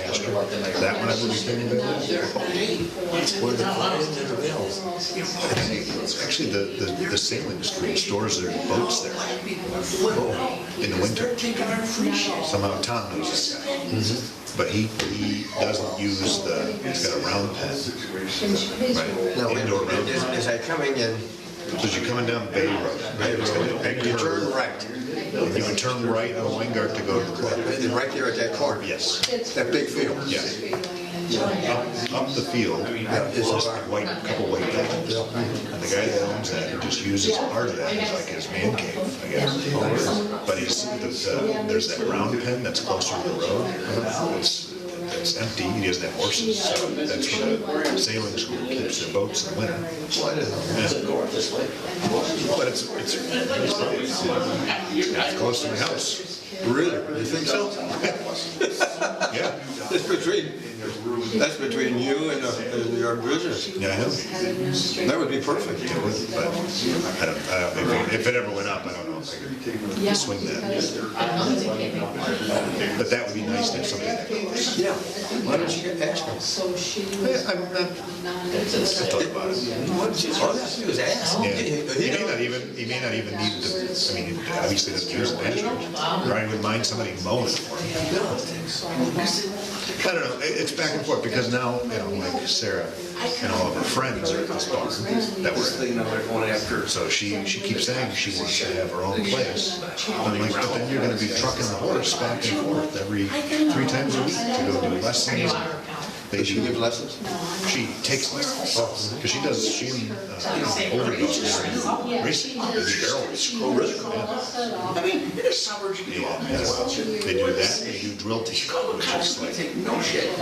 Speaker 2: pasture. That one I would be thinking about.
Speaker 9: Where the client is available.
Speaker 2: Actually, the sailing street stores their boats there in the winter. Somehow Tom knows this guy. But he doesn't use he's got a round pen. Right,
Speaker 9: Now,
Speaker 2: indoor round pen.
Speaker 9: as I coming in,
Speaker 2: So as you're coming down Bay Road, and
Speaker 9: you turn right.
Speaker 2: you would turn right on Weingart to go to the club.
Speaker 9: And right there at that corner.
Speaker 2: Yes.
Speaker 9: That big field.
Speaker 2: Yeah. Up the field, is just a couple white buildings. And the guy that owns that just uses part of that as like his man cave, I guess. But there's that round pen that's closer to the road. It's empty, he doesn't have horses, so that's where the sailing school keeps their boats in the winter. But it's close to my house.
Speaker 9: Really? You think so?
Speaker 2: Yeah.
Speaker 9: That's between you and your business.
Speaker 2: Yeah, I know.
Speaker 9: That would be perfect.
Speaker 2: It would, but I don't, if it ever went up, I don't know if I could swing that. But that would be nice to have somebody that close.
Speaker 9: Yeah. Why don't you ask him?
Speaker 1: So she
Speaker 2: I
Speaker 1: was.
Speaker 2: thought about it.
Speaker 9: All you have to do is ask.
Speaker 2: Yeah. He may not even need to, I mean, he obviously doesn't use the pasture. Probably wouldn't mind somebody mowing it for him. I don't know, it's back and forth, because now, like Sarah and all of her friends are at this barn that we're at. So she keeps saying she wants to have her own place. I'm like, but then you're gonna be trucking the horse back and forth every 3 times a week to go do lessons.
Speaker 9: Does she give lessons?
Speaker 2: She takes lessons, because she and older dogs racing, they do barrel racing.
Speaker 9: Oh, really?
Speaker 2: Yeah.
Speaker 9: I mean, in the suburbs, you do all
Speaker 2: They do that, they do drill team, which is like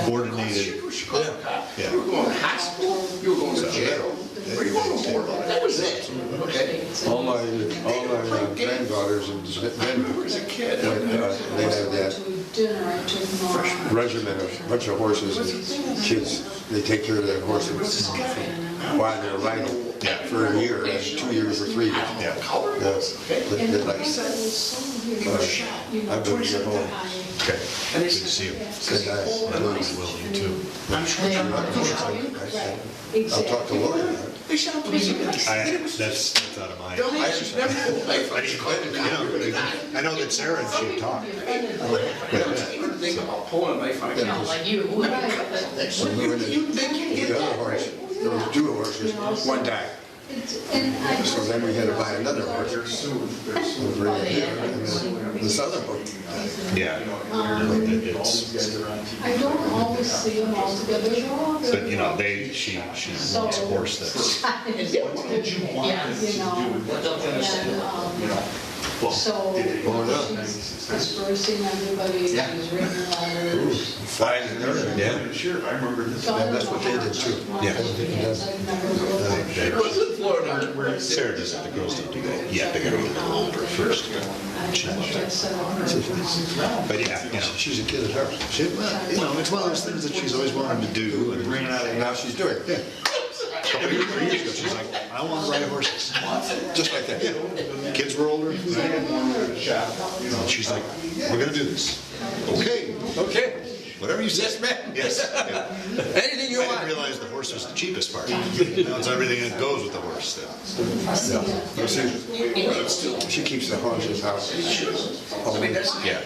Speaker 2: coordinated. Yeah.
Speaker 5: You were going to high school, you were going to jail. Where you going to war? That was it. Okay.
Speaker 9: All my granddaughters and
Speaker 5: Remember as a kid.
Speaker 9: they have that
Speaker 1: Dinner, I took Nora.
Speaker 9: regiment of bunch of horses and kids. They take care of their horses while they're riding for a year, 2 years or 3 years.
Speaker 2: Yeah.
Speaker 9: They're like, I've been at home.
Speaker 2: Okay, good to see you.
Speaker 9: Good guys.
Speaker 2: I will, you too.
Speaker 9: I'll talk to Lori about it.
Speaker 2: That's out of my. I know that Sarah and she have talked.
Speaker 5: Think about pulling a knife on a cow.
Speaker 8: Like you.
Speaker 9: So we were in the other horse, there was 2 horses, one died. So then we had to buy another horse. And bring it here. And then this other one.
Speaker 2: Yeah.
Speaker 1: I don't always see them all together. They're all
Speaker 2: But she wants a horse that's.
Speaker 1: So she's dispersing everybody, she's written letters.
Speaker 2: Yeah.
Speaker 5: Sure, I remember this.
Speaker 9: That's what they did too.
Speaker 2: Yeah.
Speaker 5: Was it Florida where
Speaker 2: Sarah doesn't, the girls don't do that yet, they gotta get a little older first. But yeah,
Speaker 9: She's a kid at heart.
Speaker 2: it's one of those things that she's always wanted to do, and
Speaker 9: Now she's doing it.
Speaker 2: yeah. A couple years ago, she's like, I want to ride horses.
Speaker 9: Just like that.
Speaker 2: Yeah. Kids were older, and she's like, we're gonna do this. Okay, whatever you say.
Speaker 9: Yes, ma'am.
Speaker 2: Yes. Yeah.
Speaker 9: Anything you
Speaker 2: I didn't
Speaker 9: want.
Speaker 2: realize the horse was the cheapest part. Now it's everything that goes with the horse.
Speaker 9: She keeps the horses out.
Speaker 2: Yeah,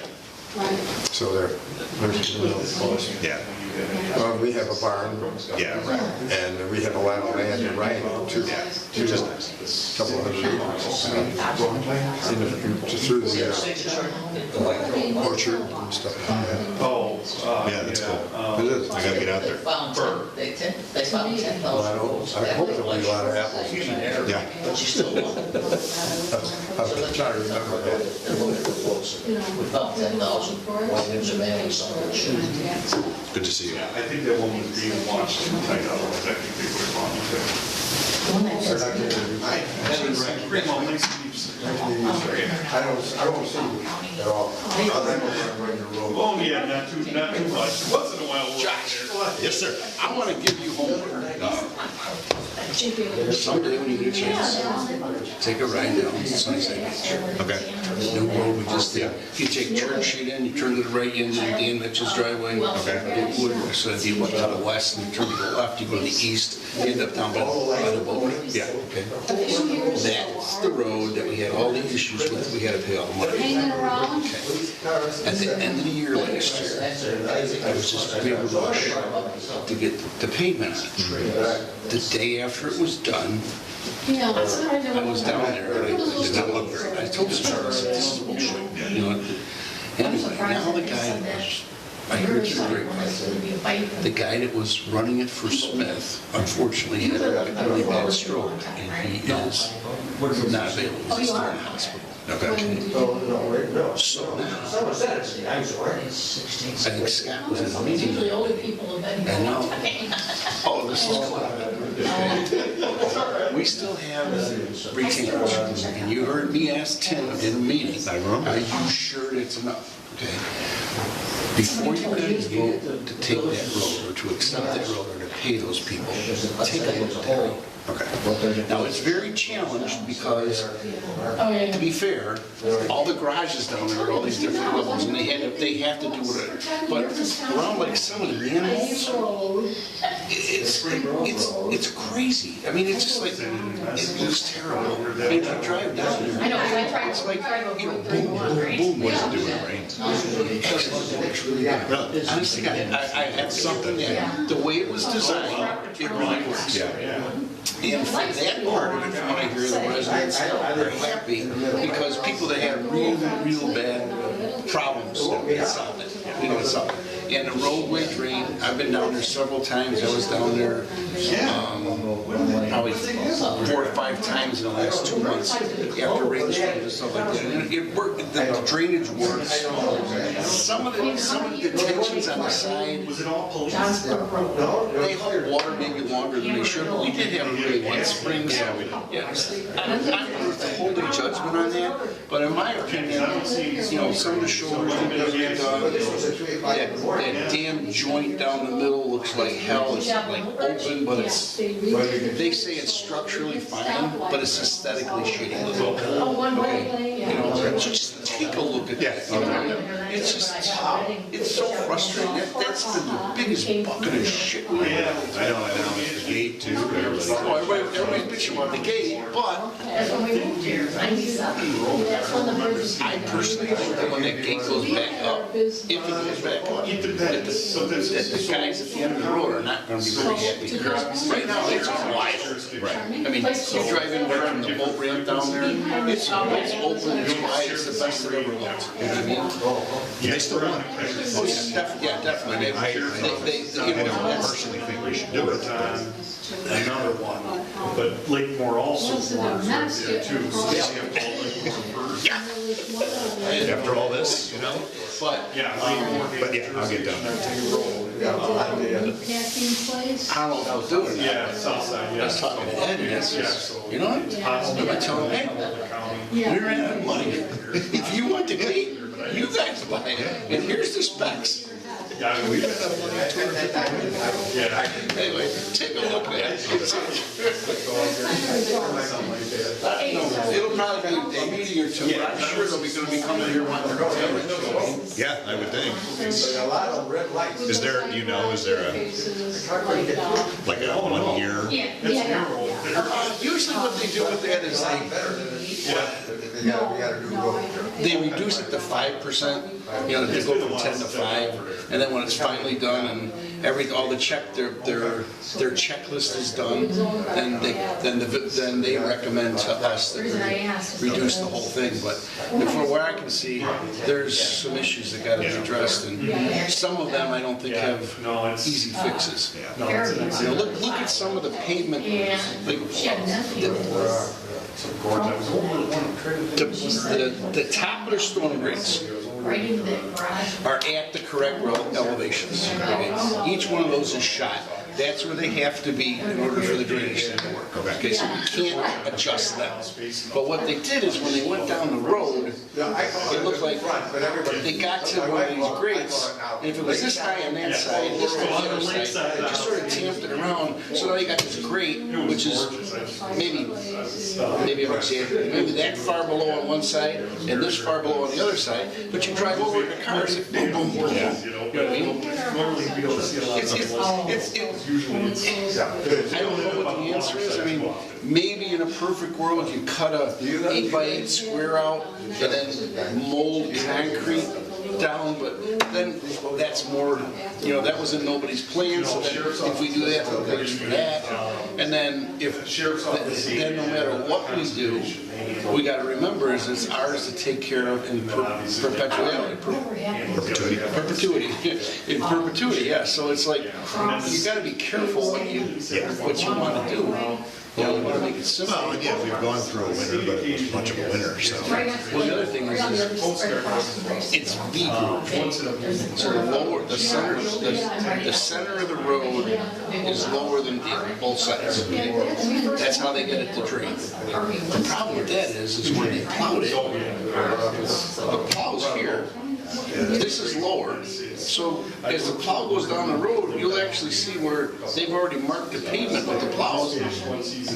Speaker 9: So they're,
Speaker 2: yeah,
Speaker 9: we have a barn.
Speaker 2: yeah, right.
Speaker 9: And we have a lot of land to ride on too.
Speaker 2: Yeah, which is nice.
Speaker 9: Couple of hundred acres. Through the orchard and stuff like that.
Speaker 2: Yeah, that's cool.
Speaker 9: It is.
Speaker 2: I gotta get out there.
Speaker 9: I hope there'll be a lot of apples.
Speaker 2: Yeah.
Speaker 9: I'm trying to remember that.
Speaker 2: Good to see you.
Speaker 5: I think that one was being watched and tied up. I think they were on
Speaker 9: I don't see you at all.
Speaker 5: Oh, yeah, not too much. Once in a while. Josh.
Speaker 2: Yes, sir.
Speaker 5: I want to give you homework.
Speaker 11: Someday when you get a chance, take a ride down Sunset.
Speaker 2: Okay.
Speaker 11: New road, we just did. If you take Church Street in, you turn to the right, you end at Dan Mitchell's driveway.
Speaker 2: Okay.
Speaker 11: So if you went to the west and you turn to the left, you go to the east, you end up down by the boat.
Speaker 2: Yeah.
Speaker 11: Okay. That's the road that we had all the issues with. We had to pay all the money.
Speaker 1: Hanging around?
Speaker 11: At the end of the year last year, I was just a big rush to get the pavement on. The day after it was done,
Speaker 1: Yeah.
Speaker 11: I was down there, and I did not look very, I told the I said, this is bullshit. Anyway, now the guy that was I heard the grapevine. The guy that was running it for Smith, unfortunately, had a really bad stroke, and he is not available. He's still in the hospital. Okay. So now, I think Scott was in the meeting, and now, oh, this is cool. Okay. We still have retainers, and you heard me ask Tim in a meeting, are you sure it's enough? Okay. Before you guys vote to take that road, or to accept that road, or to pay those people, take a look at that road. Okay. Now, it's very challenged because, to be fair, all the garages down there are all these different levels, and they have to do whatever. But around like some of the animals, it's crazy. I mean, it's just like, it looks terrible. And if you drive down there,
Speaker 8: I know, I tried.
Speaker 11: it's like, you know, boom, boom, boom.
Speaker 2: What does it do in the rain?
Speaker 11: Really? Honestly, I have something that, the way it was designed, it really works. And for that part of it, from what I hear, the residents are happy because people that have real bad problems, it's solved it. You know, it's solved it. And the roadway drain, I've been down there several times. I was down there probably 4 or 5 times in the last 2 months after rainstorms and stuff like that. And it worked. The drainage works. Some of the detentions on the side, they hold water maybe longer than they should. But we did have a really wet spring. Yeah, I'm not holding judgment on that, but in my opinion, you know, some of the shoulders that we've done, that damn joint down the middle looks like hell. It's like open, but it's, they say it's structurally fine, but it's aesthetically shitty. Okay. You know, so just take a look at that. You know? It's just, it's so frustrating. That's the biggest bucket of shit we have.
Speaker 2: I know, it's the gate too.
Speaker 11: Oh, everybody's bitching about the gate, but
Speaker 8: That's when we moved here, 97. That's when the birds.
Speaker 11: I personally think that when that gate goes back up, if it goes back up, that the guys at the end of the road are not going to be very happy. Because right now, it's wide. Right. I mean, you drive in from the boat ramp down there, it's open, it's wide, it's the best it ever looked. You know what I mean?
Speaker 2: They still want it.
Speaker 11: Oh, yeah, definitely.
Speaker 2: I don't personally think we should do it.
Speaker 5: Another one, but Lakemore also wants right there too. So they have all the
Speaker 2: After all this, you know?
Speaker 11: But,
Speaker 2: But yeah, I'll get done.
Speaker 11: I don't know if I'll do it.
Speaker 5: Yeah, south side,
Speaker 11: I was
Speaker 5: yeah.
Speaker 11: talking to Ed, and it's just, you know what? I tell him, hey, we're out of money. If you want the gate, you guys buy it. And here's the specs.
Speaker 5: Yeah, I mean, we've been up like 250. Yeah.
Speaker 11: Anyway, take a look at it. It'll probably be a meeting or two, but I'm sure they'll be going to be coming here one or two.
Speaker 2: Yeah, I would think.
Speaker 9: A lot of red lights.
Speaker 2: Is there, you know, is there like a 1 year?
Speaker 11: Usually what they do with that is they reduce it to 5%, you know, they go from 10 to 5, and then when it's finally done and all the their checklist is done, then they recommend to us that we reduce the whole thing. But from where I can see, there's some issues that got to be addressed, and some of them I don't think have easy fixes. You know, look at some of the pavement, like the top of the storm drains are at the correct elevations. Okay? Each one of those is shot. That's where they have to be in order for the drainage to work. Okay, so we can't adjust them. But what they did is when they went down the road, it looked like they got to one of these grates, and if it was this high on that side, this on the other side, they just sort of tamped it around. So now you got this grate, which is maybe I'm exaggerating, maybe that far below on one side and this far below on the other side. But you drive over in the car, it's like boom, boom, boom. You know what I mean? I don't know what the answer is. I mean, maybe in a perfect world you cut a 8x8 square out and then mold concrete down, but then that's more, that was in nobody's plan, so then if we do that, we'll pay for that. And then then no matter what we do, we gotta remember is it's ours to take care of in perpetuity. In perpetuity, yeah. So it's like, you gotta be careful what you wanna do. You want to make it simple.
Speaker 2: Well, and yeah, we've gone through a winter, but it was much of a winter, so.
Speaker 11: Well, the other thing is it's V groove. So the lower, the center of the road is lower than both sides. That's how they get it to drain. The problem with that is when they plowed it, the plow's here. This is lower, so as the plow goes down the road, you'll actually see where they've already marked the pavement with the plows.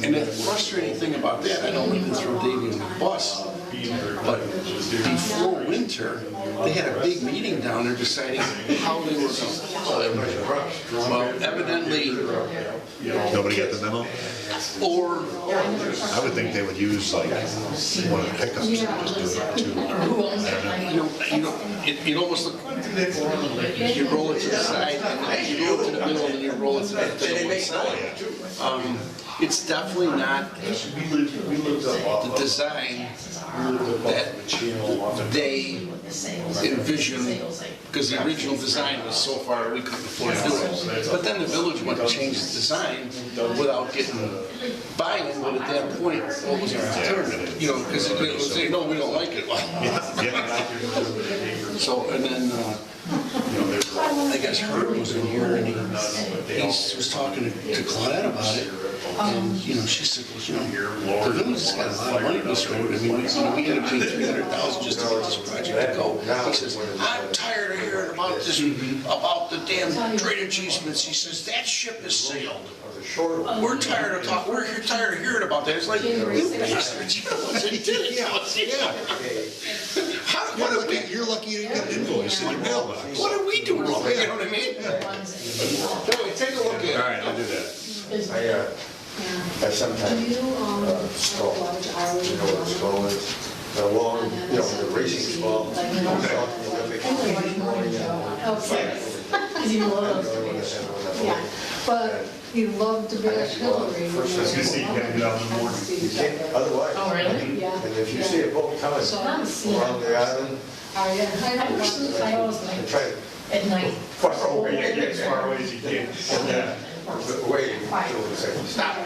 Speaker 11: And the frustrating thing about that, I don't mean to throw Davey on the bus, but before winter, they had a big meeting down there deciding how they were going to plow it. Well, evidently,
Speaker 2: Nobody got the memo?
Speaker 11: or
Speaker 2: I would think they would use like one of the pickups and just do it too.
Speaker 11: it almost look, you roll it to the side, and then you roll it to the middle, and then you roll it to the one side. It's definitely not the design that they envisioned, because the original design was so far we couldn't afford to do it. But then the village went to change the design without getting buy-in, but at that point, what was our alternative? Because it would say, no, we don't like it. So, and then, I guess Herb was in here, and he was talking to Claudette about it. And, she said, well, the village has got a lot of money in this road. I mean, we got to pay $300,000 just to get this project to go. He says, I'm tired of hearing about this, about the damn drainage easements. He says, that ship has sailed. We're tired of talking. We're tired of hearing about that. It's like, you bastards, you're the ones that did it.
Speaker 2: You're lucky you didn't get an invoice in your mailbox.
Speaker 11: What did we do wrong? You know what I mean? Take a look at it.
Speaker 5: All right, I'll do that.
Speaker 9: I sometimes skull. You know what a skull is? The long, the racing skull.
Speaker 1: Yeah, but he loved to bash Hillary.
Speaker 9: Otherwise.
Speaker 8: Oh, really?
Speaker 1: Yeah.
Speaker 9: And if you see a boat coming around the island,
Speaker 8: I always like at night.
Speaker 9: far away,
Speaker 6: As far away as you can. Yeah.
Speaker 9: waiting until they say, stop.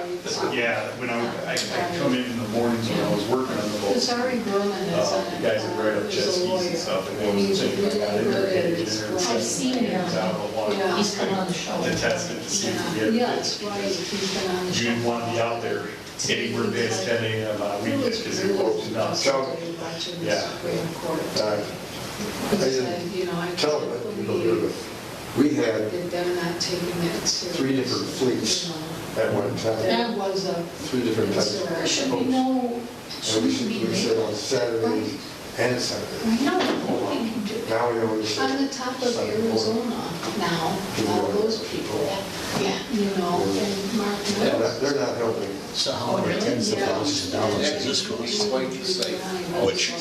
Speaker 5: Yeah, when I come in the mornings when I was working on the boat.
Speaker 1: Sorry, Berlin is
Speaker 5: The guys that write up jet skis and stuff, and they was saying, I got in there,
Speaker 8: I've seen him.
Speaker 1: Yeah.
Speaker 8: He's come on the show.
Speaker 5: to test it to see if we
Speaker 1: Yeah,
Speaker 5: get
Speaker 1: that's right, he's been on the
Speaker 5: You
Speaker 1: show.
Speaker 5: didn't want to be out there anywhere past 10 a.m. on weekends because they were open up.
Speaker 9: So,
Speaker 5: Yeah.
Speaker 9: tell them that we had
Speaker 1: They're not taking that seriously.
Speaker 9: 3 different fleets at one time.
Speaker 1: That was a
Speaker 9: 3 different types of
Speaker 8: There should be
Speaker 9: boats.
Speaker 8: no,
Speaker 9: And we said on Saturdays and Sundays.
Speaker 8: no, we can do.
Speaker 9: Now we only say.
Speaker 1: on the top of Arizona now, all those people, yeah, and Mark
Speaker 9: Yeah,
Speaker 1: Mills.
Speaker 9: they're not helping.
Speaker 3: So how many tens of thousands of dollars does this cost?
Speaker 2: Which,
Speaker 8: I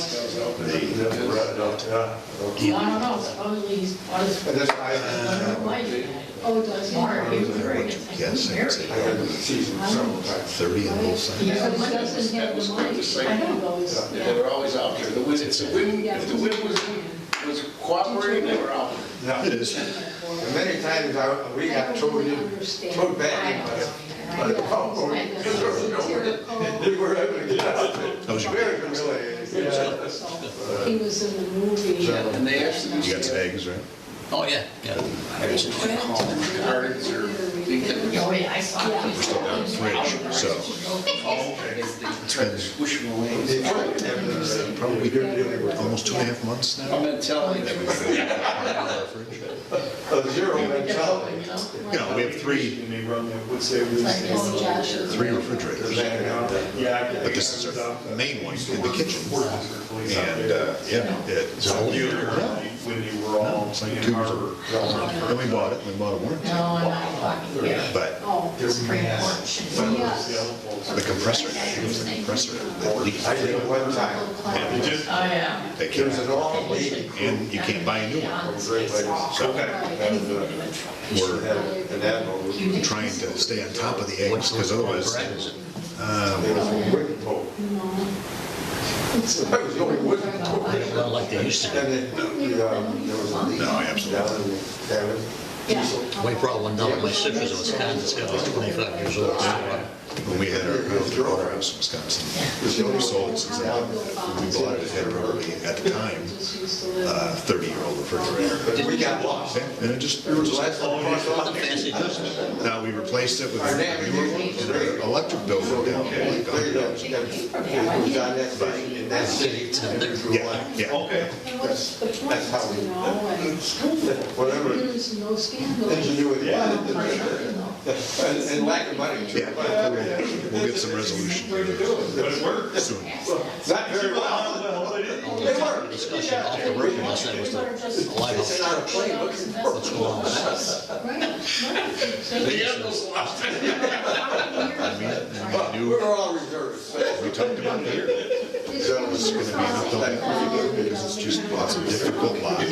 Speaker 8: don't know, supposedly he's, what is,
Speaker 9: And that's,
Speaker 1: Oh, does he?
Speaker 8: Mark, he was great.
Speaker 2: yes, I'd say
Speaker 9: I had the season several times.
Speaker 2: 30 on both sides.
Speaker 1: Because he doesn't have the money.
Speaker 8: I know.
Speaker 11: They were always out there. If the wind was cooperating, they were out there.
Speaker 2: It is.
Speaker 9: And many times we got towed back by the pump. They were able to get out.
Speaker 2: That was your
Speaker 9: Very humiliating.
Speaker 1: He was in the movie.
Speaker 11: And they actually
Speaker 2: You got Vegas, right?
Speaker 11: oh, yeah. I just call them cards or big
Speaker 8: Oh, yeah, I saw
Speaker 1: Yeah.
Speaker 8: it.
Speaker 2: We're still down the fridge, so
Speaker 11: try to squish them away.
Speaker 2: probably almost 2.5 months
Speaker 11: I'm
Speaker 2: now.
Speaker 11: gonna tell you.
Speaker 9: A zero mentality.
Speaker 2: You know, we have 3
Speaker 5: And they run that wood savers.
Speaker 2: refrigerators,
Speaker 5: Yeah.
Speaker 2: but this is our main one in the kitchen. And, yeah, it's all new.
Speaker 5: when you were all
Speaker 2: It's like
Speaker 5: in
Speaker 2: 2 years
Speaker 5: Harbor.
Speaker 2: old. Then we bought it, we bought a warranty.
Speaker 8: No, I'm not talking here.
Speaker 2: But
Speaker 1: Oh,
Speaker 8: Supreme Court should be.
Speaker 2: the compressor, I think it was the compressor that leaked.
Speaker 9: I did it one time.
Speaker 5: Did you?
Speaker 8: Oh, yeah.
Speaker 2: They came
Speaker 9: There's an
Speaker 2: out,
Speaker 9: awful lady.
Speaker 2: and you can't buy a new one. So we're
Speaker 9: An admiral.
Speaker 2: trying to stay on top of the eggs, because otherwise,
Speaker 9: That was the only wood.
Speaker 3: Well, like they used to do.
Speaker 9: And there was a leak.
Speaker 2: No, absolutely.
Speaker 9: Down in Diesel.
Speaker 3: We brought one down to my sister's in Wisconsin, it's got like 25 years old.
Speaker 2: when we had our house in Wisconsin, we sold it since then. When we bought it, it had probably, at the time, 30-year-old refrigerator.
Speaker 9: But we got lost.
Speaker 2: And it just,
Speaker 9: It was the last time we crossed off.
Speaker 3: Fancy business.
Speaker 2: now we replaced it with a newer one, and our electric bill went down like $100.
Speaker 9: It was on that thing in that city.
Speaker 2: Yeah, yeah.
Speaker 5: Okay.
Speaker 9: That's how we, whatever
Speaker 1: There's no scandal.
Speaker 9: ingenuity and lack of money too.
Speaker 2: Yeah. We'll get some resolution
Speaker 5: But it worked.
Speaker 2: soon.
Speaker 9: Not very well. They work.
Speaker 3: Discussion off the road, unless that was the live
Speaker 9: Sitting on a plane looking for
Speaker 3: What's going on with that?
Speaker 2: And we
Speaker 9: We're
Speaker 2: knew,
Speaker 9: all reservists.
Speaker 2: we talked about it here. It's gonna be an uphill battle because it's just, it's a difficult lot. The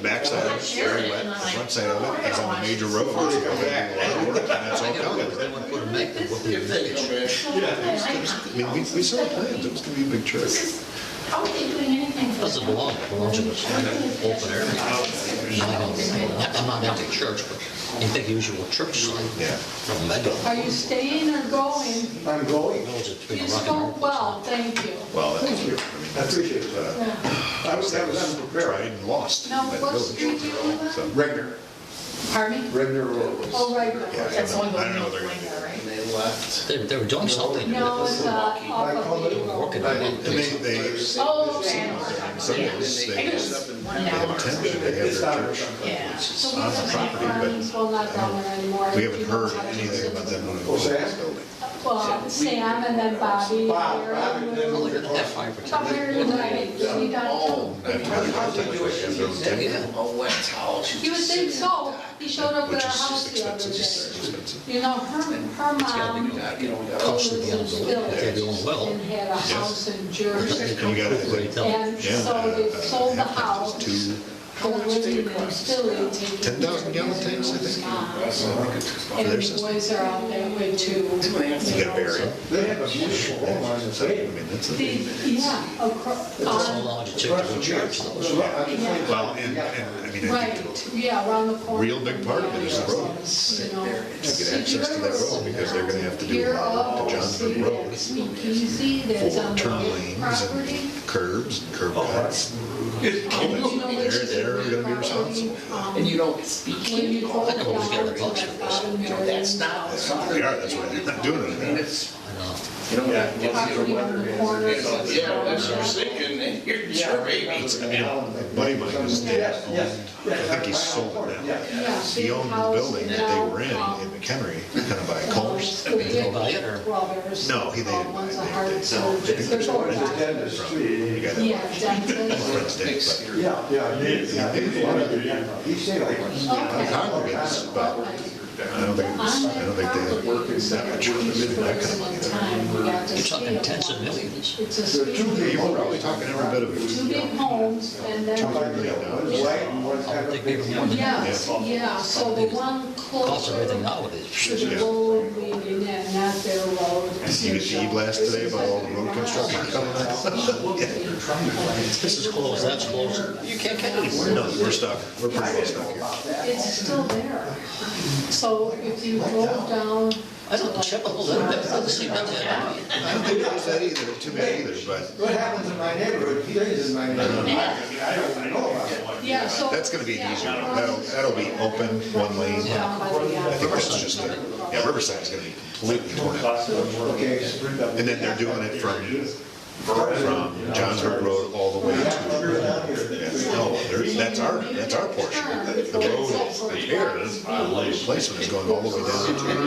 Speaker 2: backside of it's very wet, the front side of it is on the major road, so we're gonna do a lot of work, and that's all counted.
Speaker 3: They want to put a make, they want the advantage.
Speaker 2: I mean, we saw the plans, it was gonna be a big church.
Speaker 8: How are they doing anything for
Speaker 3: Doesn't belong, it belongs in this open area. I'm not anti-church, but you think usual church sign.
Speaker 2: Yeah.
Speaker 3: No mega.
Speaker 1: Are you staying or going?
Speaker 9: I'm going.
Speaker 3: Knows it's been a
Speaker 1: You
Speaker 3: rock and roll.
Speaker 1: spoke well, thank you.
Speaker 2: Well, thank you.
Speaker 9: I appreciate it. I was unprepared.
Speaker 2: Tried and lost.
Speaker 1: Now,
Speaker 2: by the
Speaker 1: what
Speaker 2: village.
Speaker 1: street do you live on?
Speaker 2: So,
Speaker 9: Regner.
Speaker 1: Pardon me?
Speaker 9: Regner Road.
Speaker 1: Oh, right.
Speaker 2: yeah,
Speaker 8: That's the one
Speaker 2: I don't know
Speaker 8: going
Speaker 2: what they're
Speaker 8: to
Speaker 2: gonna do.
Speaker 8: right?
Speaker 9: They left.
Speaker 3: They were doing something.
Speaker 1: No, it's off of the road.
Speaker 3: Working on it.
Speaker 2: And they,
Speaker 1: Oh, okay.
Speaker 2: some of us, they have intention to have their church
Speaker 8: Yeah.
Speaker 1: So we
Speaker 2: on the
Speaker 1: have
Speaker 2: property,
Speaker 1: friends, well, not down there anymore.
Speaker 2: but we haven't
Speaker 1: You know
Speaker 2: heard
Speaker 1: how to
Speaker 2: anything
Speaker 1: use
Speaker 2: about
Speaker 1: it.
Speaker 2: them when it was in this building.
Speaker 1: Well, Sam and then Bobby.
Speaker 9: Bob,
Speaker 1: they're-
Speaker 9: Bobby, then
Speaker 3: Well, they're gonna have fire
Speaker 1: Come
Speaker 3: protection.
Speaker 1: here tonight, she got killed.
Speaker 2: I've had contact with them, they'll tell you.
Speaker 1: You would think so, he showed up at
Speaker 2: Which
Speaker 1: our
Speaker 2: is
Speaker 1: house
Speaker 2: just
Speaker 1: the other
Speaker 2: expensive,
Speaker 1: day.
Speaker 2: expensive.
Speaker 1: You know, her mom
Speaker 3: Cost of
Speaker 1: was
Speaker 3: the
Speaker 1: in
Speaker 3: building, if they're doing well.
Speaker 1: and had a house in Jersey.
Speaker 2: And we got, I think,
Speaker 1: And
Speaker 2: yeah,
Speaker 1: so they sold the
Speaker 2: half
Speaker 1: house,
Speaker 2: two
Speaker 1: for living in Philly, taking
Speaker 2: 10,000 gallon tanks, I think.
Speaker 1: And the boys are out that way too.
Speaker 2: You gotta bury it.
Speaker 9: They have a beautiful home on the
Speaker 2: So, I
Speaker 9: bay.
Speaker 2: mean, that's
Speaker 1: The-
Speaker 2: a,
Speaker 1: Yeah, across,
Speaker 3: How long did it take to go to church? though?
Speaker 2: well, and I mean, I
Speaker 1: right,
Speaker 2: think
Speaker 1: yeah, around the corner.
Speaker 2: real big part of it is the road.
Speaker 1: You know,
Speaker 2: to get access to that road, because they're gonna have to do the Johnsburg Road
Speaker 1: Speakeasy that's on
Speaker 2: for turn
Speaker 1: the
Speaker 2: lanes
Speaker 1: property.
Speaker 2: and curbs and curb cuts.
Speaker 1: You know which is
Speaker 2: They're
Speaker 1: the
Speaker 2: gonna be
Speaker 1: property,
Speaker 2: responsible.
Speaker 11: And you don't speak
Speaker 1: When you go
Speaker 3: I know we get the
Speaker 1: down
Speaker 3: bucks
Speaker 1: to
Speaker 3: for
Speaker 1: that
Speaker 3: this.
Speaker 1: bottom area.
Speaker 11: That's not the song.
Speaker 2: They are, that's why they're not doing it anymore.
Speaker 3: I know.
Speaker 1: Property on the corner.
Speaker 11: Yeah, that's what I was thinking, and you're sure maybe.
Speaker 2: I mean, a buddy of mine, his dad owned, I think he sold it now.
Speaker 1: Yeah,
Speaker 2: He
Speaker 1: big
Speaker 2: owned the
Speaker 1: house
Speaker 2: building that they were in McHenry, kind of by Culver's.
Speaker 1: the big-
Speaker 3: Go buy it, or-
Speaker 1: Well, there's,
Speaker 2: No, they didn't buy
Speaker 1: one's
Speaker 2: it.
Speaker 1: a hard
Speaker 2: They
Speaker 1: surgery. There's all that.
Speaker 9: Dentist too.
Speaker 2: He got that
Speaker 1: Yeah,
Speaker 2: friend's
Speaker 1: dentist.
Speaker 2: day, but
Speaker 9: Yeah, yeah. He said like.
Speaker 2: the congregants, but I don't think they have that much that kind of money there.
Speaker 3: You're talking tens of millions.
Speaker 1: It's a speed.
Speaker 2: You're probably talking every bit of it.
Speaker 1: Two big homes and then.
Speaker 9: One's white and one's kind of
Speaker 3: They give
Speaker 9: big.
Speaker 3: them more than
Speaker 1: Yes, yeah, so the one
Speaker 3: cost everything
Speaker 1: closer
Speaker 3: nowadays.
Speaker 1: to the road leading in, not their road.
Speaker 2: You get the e-blast today about all the road construction coming up?
Speaker 3: This is closed, that's closed. You can't get anywhere.
Speaker 2: No, we're stuck. We're pretty well stuck here.
Speaker 1: It's still there. So if you drove down.
Speaker 3: I don't check a whole lot, that doesn't seem that bad.
Speaker 2: I don't think it was that either, too bad either, but
Speaker 9: What happens in my neighborhood, stays in my neighborhood. I don't know about it.
Speaker 1: Yeah, so.
Speaker 2: that's gonna be easier. That'll be open, one lane.
Speaker 1: Down by the,
Speaker 2: I think that's just, yeah, Riverside's gonna be completely torn out.
Speaker 9: Okay.
Speaker 2: And then they're doing it from Johnsburg Road all the way to, yeah, no, that's our portion. The road here, the replacement is going all the way down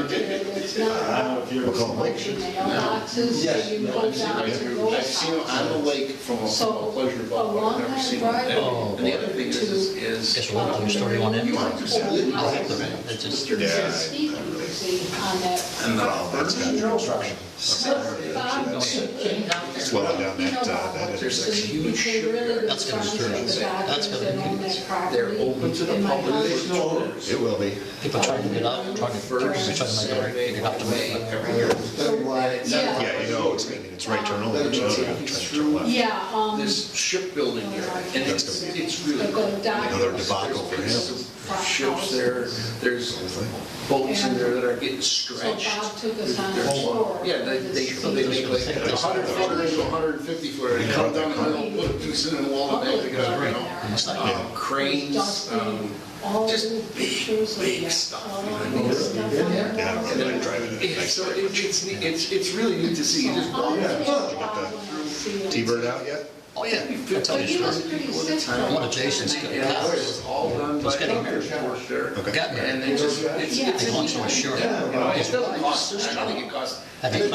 Speaker 2: to
Speaker 1: It's not.
Speaker 2: McCollum Lake.
Speaker 1: Mailboxes, so you go down to
Speaker 11: I've
Speaker 1: those
Speaker 11: seen them on the lake from a
Speaker 1: So,
Speaker 11: pleasure
Speaker 1: a
Speaker 11: boat. I've
Speaker 1: long
Speaker 11: never
Speaker 1: time
Speaker 11: seen one.
Speaker 1: drive.
Speaker 11: And the other thing is,
Speaker 3: Guess we'll tell your story on that.
Speaker 11: you want to see
Speaker 3: I'll have them. It's just,
Speaker 2: Yeah.
Speaker 1: Speakeasy on that.
Speaker 2: Well, that's got construction.
Speaker 1: Bob
Speaker 2: It's well down that intersection.
Speaker 3: That's gonna be true. That's gonna be
Speaker 11: They're open to the public.
Speaker 2: It will be.
Speaker 3: people trying to get out, trying to make it right, get out to me.
Speaker 11: Every year.
Speaker 1: Yeah,
Speaker 2: Yeah, you know, it's right turn only, but you know, they're gonna try to turn left.
Speaker 1: yeah,
Speaker 11: This shipbuilding here, and it's really
Speaker 1: the
Speaker 11: cool.
Speaker 2: Another debacle for him.
Speaker 11: Ships there, there's boats in there that are getting
Speaker 1: so
Speaker 11: stretched.
Speaker 1: Bob took us on a
Speaker 11: They're-
Speaker 1: tour.
Speaker 11: Yeah, they make like 100 footer into 150 footer, and come down the hill, put a piece in the wall, and they pick it up, you know? Cranes, just big stuff.
Speaker 2: Yeah, I don't really drive it.
Speaker 11: Yeah, so it's really neat to see, you just walk.
Speaker 2: T-Bird out yet?
Speaker 3: Oh, yeah, I'll tell
Speaker 1: But
Speaker 3: you
Speaker 1: he
Speaker 3: a
Speaker 1: was
Speaker 3: story.
Speaker 1: pretty sick.
Speaker 3: One of Jason's
Speaker 11: And it was all done by
Speaker 3: was getting married.
Speaker 11: work there.
Speaker 2: Okay.
Speaker 3: Got married.
Speaker 11: And it just, it's
Speaker 3: Long story short,
Speaker 11: you know, it doesn't cost, I don't think it costs.
Speaker 3: had a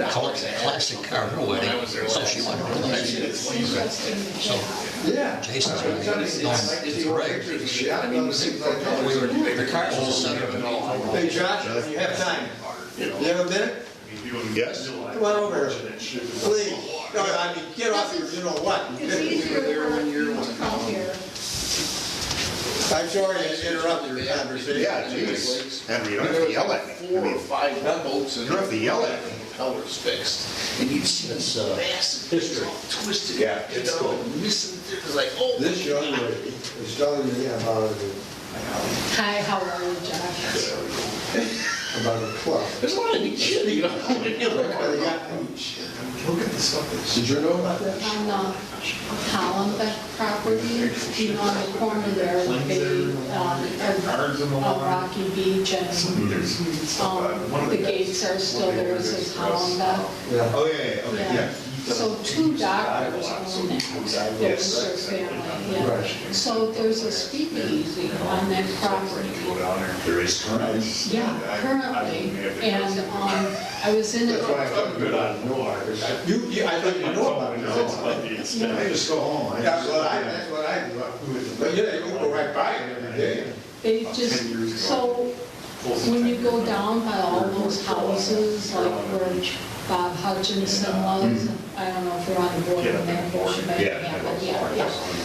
Speaker 3: classic car for a wedding, so she wanted to do that. So Jason's going, it's great.
Speaker 11: I mean,
Speaker 3: The car was a setup.
Speaker 9: Hey, Josh, when you have time, you have a minute?
Speaker 2: Yes.
Speaker 9: Come on over here. Please. No, I mean, get off your, you know what?
Speaker 1: It's easier to come here.
Speaker 9: I'm sorry to interrupt your conversation.
Speaker 2: Yeah, geez. Henry, you don't have to yell at me.
Speaker 11: 4 or 5 boats and
Speaker 2: You don't have to yell at me.
Speaker 11: propellers fixed. And you'd see this massive, it's all twisted.
Speaker 2: Yeah, it's
Speaker 11: you know,
Speaker 2: cool.
Speaker 11: Missing, it's like, oh.
Speaker 9: This young lady is telling me about
Speaker 1: Hi, how are you, Josh?
Speaker 9: a club.
Speaker 11: There's a lot of neat shit, you know.
Speaker 9: Look at the stuff. Did you know about that?
Speaker 1: On the Hollenbeck property, you know, on the corner there, of Rocky Beach and, the gates are still there, it says Hollenbeck.
Speaker 9: Yeah.
Speaker 2: Oh, yeah,
Speaker 1: Yeah. So 2 doctors own that, the Worcester family, yeah. So there's a speakeasy on that property.
Speaker 2: There is current.
Speaker 1: Yeah, currently, and, I was in it.
Speaker 9: I thought you know about it.
Speaker 2: I just go home.
Speaker 9: That's what I do. But yeah, you can go right by it every day.
Speaker 1: They just, so, when you go down by all those houses, like where Bob Hutchinson was, I don't know if you're on the board of that portion, but yeah,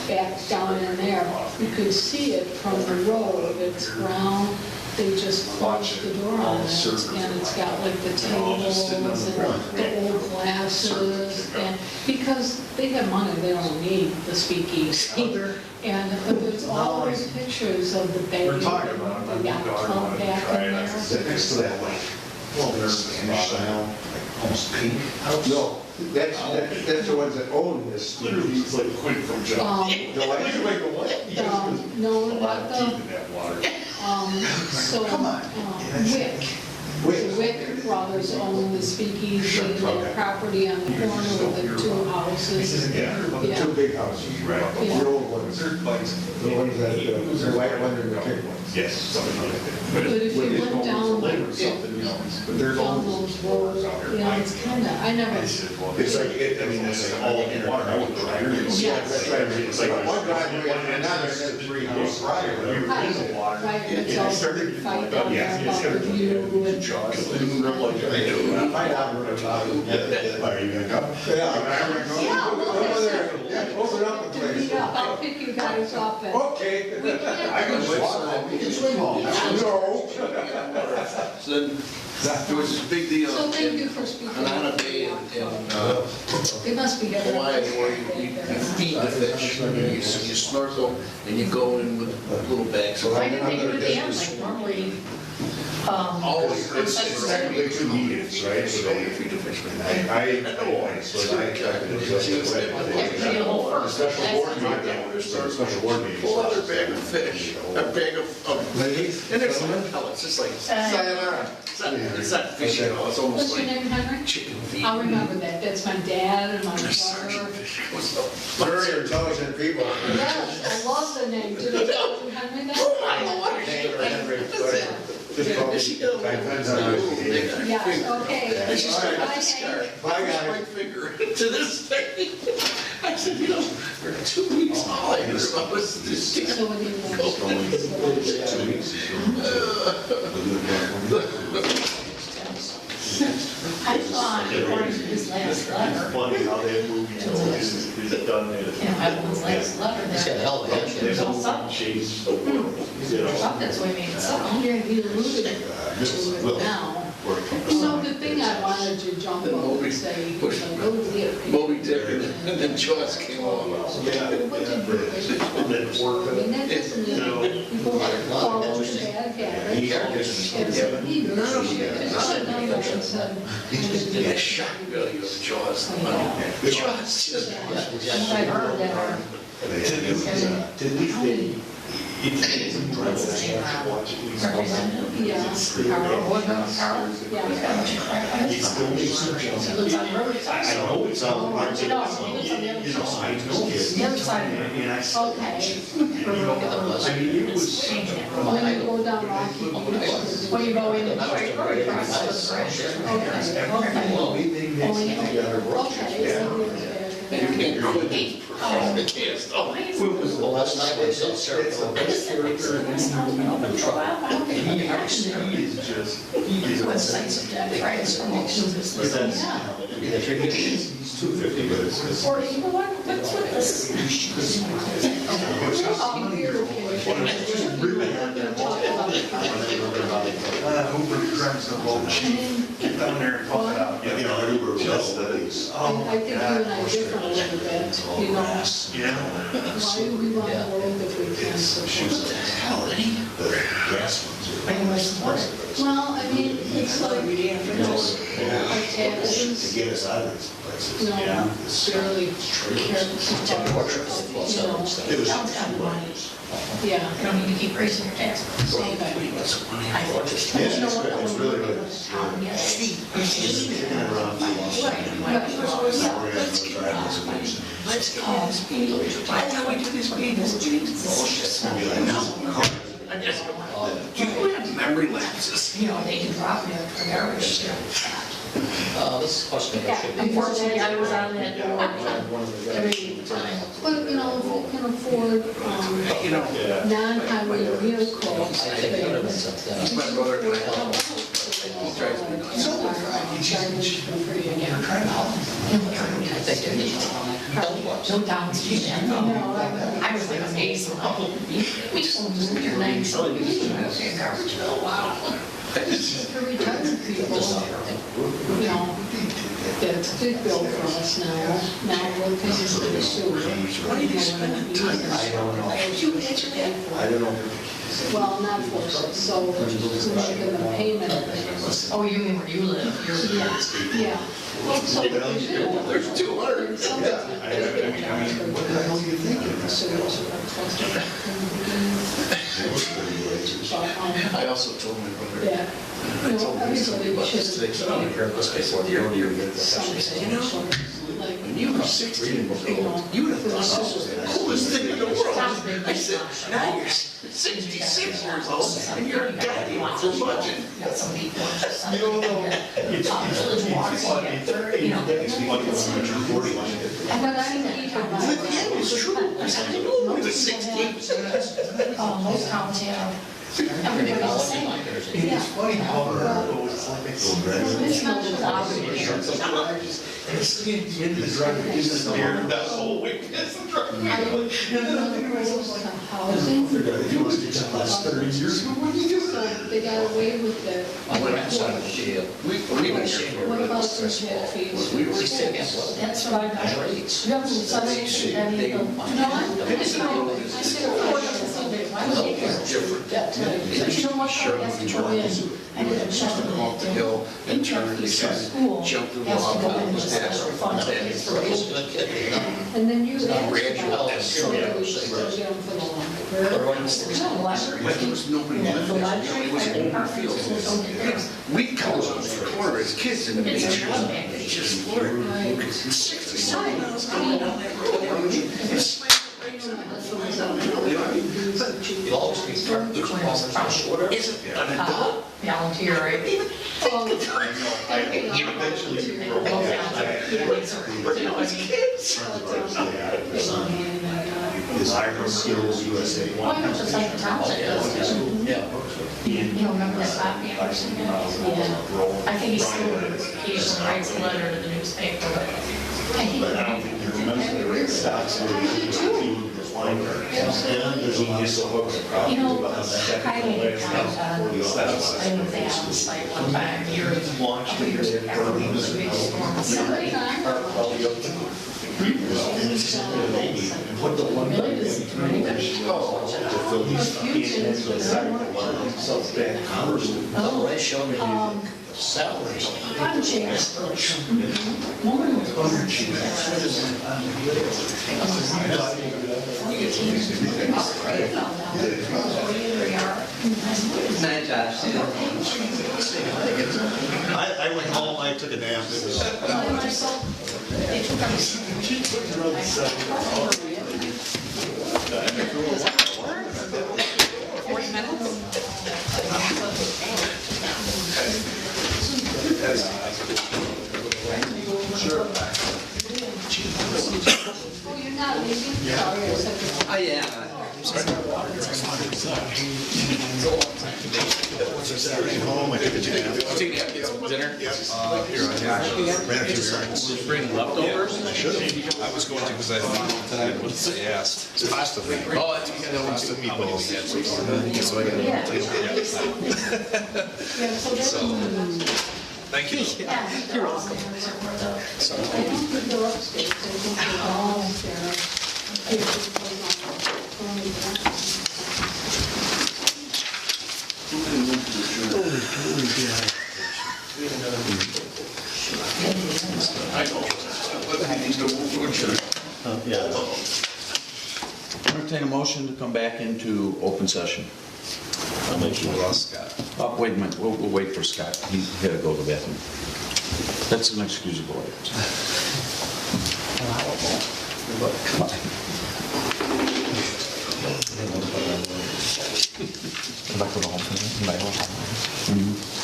Speaker 1: back down in there, you could see it from the road, it's brown, they just closed the door on it, and it's got like the tables and the old glasses, and, because they have money, they don't need the speakeasy. And there's all those pictures of the baby, the yacht club back in there.
Speaker 2: Sit next to that, like, Spanish style, like almost pink house.
Speaker 9: No, that's the ones that own this.
Speaker 5: Literally, it's like a quid from John.
Speaker 1: No, not the, Wick brothers own the speakeasy, the property on the corner with the 2 houses.
Speaker 9: The 2 big houses.
Speaker 5: Right.
Speaker 9: The old ones. The ones that, the white one and the pink ones.
Speaker 5: Yes, something like that.
Speaker 1: But if you went down
Speaker 5: But
Speaker 1: those roads, you know, it's kind of, I never.
Speaker 2: It's like, it's like all in water.
Speaker 1: Yes.
Speaker 2: That's right. It's like
Speaker 9: One driveway and another, and then 3 houses.
Speaker 1: Right, it's all fight down there about the view and.
Speaker 9: Find out what it's about.
Speaker 2: Are you gonna go?
Speaker 9: Yeah. Open up the place.
Speaker 1: Yeah, I'll pick you guys up and.
Speaker 9: Okay.
Speaker 1: We can't-
Speaker 2: I can just walk home. You can swim home.
Speaker 9: No.
Speaker 11: So then, there was this big deal
Speaker 1: So thank you
Speaker 11: in
Speaker 1: for speaking.
Speaker 11: Hanana Bay in
Speaker 1: They must be getting.
Speaker 11: Hawaii where you feed the fish. You snorkel and you go in with little bags.
Speaker 8: I didn't think it would be like normally,
Speaker 11: Always.
Speaker 2: It's technically 2 mediums, right? So I
Speaker 8: every whole first.
Speaker 2: special board meeting, special board meeting.
Speaker 11: Full other bag of fish, a bag of,
Speaker 9: Ladies,
Speaker 11: and there's some pellets, it's like,
Speaker 9: sayonara.
Speaker 11: it's not fish at all, it's almost
Speaker 1: What's your
Speaker 11: like
Speaker 1: name, Henry?
Speaker 11: chicken feet.
Speaker 1: I'll remember that. That's my dad and my
Speaker 11: Sergeant
Speaker 1: brother.
Speaker 11: fish. It was so-
Speaker 9: Very intelligent people.
Speaker 1: Yes, I love the name. Did I tell you Henry that?
Speaker 11: I don't know what it is.
Speaker 9: Just call me.
Speaker 1: Yeah, okay.
Speaker 11: I just got
Speaker 1: Bye,
Speaker 11: a scar.
Speaker 1: Hank.
Speaker 9: Bye, guys.
Speaker 11: My finger to this day. I said, you know, for 2 weeks, all I heard about was this.
Speaker 1: So what do you want?
Speaker 2: 2 weeks.
Speaker 8: I thought, according to his last letter,
Speaker 5: Funny how that movie is done there.
Speaker 8: Evelyn's last letter,
Speaker 3: He's got a hell of a head.
Speaker 8: there's all something,
Speaker 5: Changed the world, you
Speaker 8: or
Speaker 5: know.
Speaker 8: something, that's the way he made it sound.
Speaker 1: Yeah, he alluded to it now. You know, the thing I wanted to jump up and say, you know,
Speaker 11: Moby Dick and then Jaws came along.
Speaker 1: what did you I mean, that doesn't mean people fall into bad habits.
Speaker 11: That shock value of Jaws. Jaws just.
Speaker 8: I heard that our representative,
Speaker 1: Yeah.
Speaker 8: Carl, what about Carl?
Speaker 1: Yeah.
Speaker 8: He's got a bunch of crap.
Speaker 5: He still makes some jokes.
Speaker 8: He lives on the other side.
Speaker 5: I know it's on,
Speaker 8: No, he lives on the other
Speaker 5: you know,
Speaker 8: side.
Speaker 5: I know it.
Speaker 8: The other side.
Speaker 5: And I said,
Speaker 1: Okay.
Speaker 5: I mean, it was.
Speaker 8: Changing it.
Speaker 1: When you go down Rocky.
Speaker 8: When you go in the straight road across the bridge.
Speaker 11: You can't quit. You can't stop.
Speaker 3: Well, last night I was on Sarah.
Speaker 8: Websites of debt, right, it's promotions, this, this, and that.
Speaker 5: He's 250, but it's.
Speaker 8: Or you know what, what's with this?
Speaker 5: Hoover crumbs the boat. Get down there and pump it out.
Speaker 2: You know, Uber was
Speaker 5: Just
Speaker 2: all
Speaker 5: the-
Speaker 2: these.
Speaker 1: I think you and I differ a little bit, you know,
Speaker 5: Yeah.
Speaker 1: why do we want the world if we can't support it?
Speaker 2: The gas ones are.
Speaker 8: Are you my supporter?
Speaker 1: Well, I mean, it's like, you know, our
Speaker 2: To
Speaker 1: taxes,
Speaker 2: get us out of these places.
Speaker 1: you know, barely careful, you know,
Speaker 2: It was.
Speaker 8: Town's got money.
Speaker 1: yeah.
Speaker 8: You don't need to keep raising your taxes.
Speaker 1: Okay.
Speaker 8: I thought just.
Speaker 2: Yeah, it's really good.
Speaker 8: Town, yes.
Speaker 2: Kicking it around for a long time. Now we're gonna go drive this place.
Speaker 11: Let's get on this meeting. Why do we do this meeting? This meeting's bullshit. No. I just, do you have memory lapses?
Speaker 8: You know, they can drop it for garbage.
Speaker 3: This question should be.
Speaker 8: Unfortunately, I was on that board every time.
Speaker 1: But, you know, if we can afford,
Speaker 11: You know,
Speaker 1: non-highway vehicles.
Speaker 3: I think that was something.
Speaker 11: my brother and I, he drives me nuts.
Speaker 3: I think there needs to
Speaker 8: No downstream, I was like amazed. We sold this beer 97, garbage bill, wow.
Speaker 1: For retired people, you know, that's a big bill for us now. Now we're paying for the sewer.
Speaker 11: Why do you spend time? You answer that.
Speaker 9: I don't know.
Speaker 1: Well, not for us, so we're making the payment.
Speaker 8: Oh, you mean where you live?
Speaker 1: Yeah. Well, so
Speaker 11: There's 200.
Speaker 2: What the hell are you thinking?
Speaker 11: I also told my brother.
Speaker 1: Yeah.
Speaker 11: I told him something about this today. So I'm here this before the earlier.
Speaker 1: Like,
Speaker 11: When you were 16 years old, you would have thought this was the coolest thing in the world. I said, now you're 66 years old and you're a goddamn curmudgeon.
Speaker 8: Got some people.
Speaker 11: You don't know.
Speaker 8: Village water, you know.
Speaker 1: but I need to
Speaker 11: But
Speaker 1: buy.
Speaker 11: yeah, it's true. I said, I know when I was 16.
Speaker 8: Most towns have, everybody the same.
Speaker 1: Yeah.
Speaker 5: Funny how
Speaker 8: This much is obvious.
Speaker 11: That whole week.
Speaker 1: Housing,
Speaker 2: Last 30 years ago, what are you doing?
Speaker 1: so they got away with it.
Speaker 3: My grandson, she,
Speaker 11: We were here.
Speaker 1: What about some tap fees?
Speaker 11: We were
Speaker 8: That's what I got. You haven't decided any of them. No, I said, why would you care? But you know what, I have to go in, I did a check on that.
Speaker 11: Hill and turned and
Speaker 8: School
Speaker 11: jumped in the
Speaker 8: has to go
Speaker 11: lava.
Speaker 8: in this fund for
Speaker 1: And then you ask
Speaker 11: graduate
Speaker 1: about,
Speaker 11: and
Speaker 1: so that we should still get them for the library.
Speaker 11: But there was nobody left there. It was open fields. We'd come up with the corner as kids in the beach. They just floored. 67 miles going down that road. It slammed the brakes on it. You know what I mean?
Speaker 1: use the chief.
Speaker 3: You'll always be part
Speaker 8: Each one of us probably volunteer, right?
Speaker 1: Well,
Speaker 2: His Iron Skills USA.
Speaker 8: Well, you know, just like the township does.
Speaker 3: Yeah.
Speaker 8: You remember that Bob Anderson guy? Yeah. I think he still occasionally writes a letter to the newspaper, but I think.
Speaker 2: But I don't think he remembers the stocks.
Speaker 8: You know, highway county, I went there on the site one time, years ago. Somebody
Speaker 2: Put the one back in.
Speaker 3: Oh, they showed me the salaries.
Speaker 8: I'm Jasper.
Speaker 3: Night, Josh.
Speaker 2: I went home, I took a nap. It was.
Speaker 8: They took our.
Speaker 10: 40 minutes?
Speaker 1: Oh, you're not leaving? Sorry, I said that.
Speaker 3: Oh, yeah.
Speaker 2: Home, I took a nap.
Speaker 7: Take it out, get some dinner.
Speaker 2: Here I ran a few errands.
Speaker 7: Just bring leftovers?
Speaker 2: I should have. I was going to because I thought tonight would say yes. It's pasta thing.
Speaker 7: Oh, that's, yeah, that
Speaker 2: Pasta
Speaker 7: one's
Speaker 2: meatballs.
Speaker 7: so I gotta.
Speaker 8: Yeah.
Speaker 1: Yeah, so that's.
Speaker 2: Thank you.
Speaker 8: You're welcome.
Speaker 1: I don't think they're upstairs, I think they're downstairs.
Speaker 4: Entertain a motion to come back into open session.
Speaker 2: I'll make sure we lost Scott.
Speaker 4: Oh, wait a minute, we'll wait for Scott. He had to go to the bathroom. That's an excusable item. Come on.
Speaker 7: Michael go home for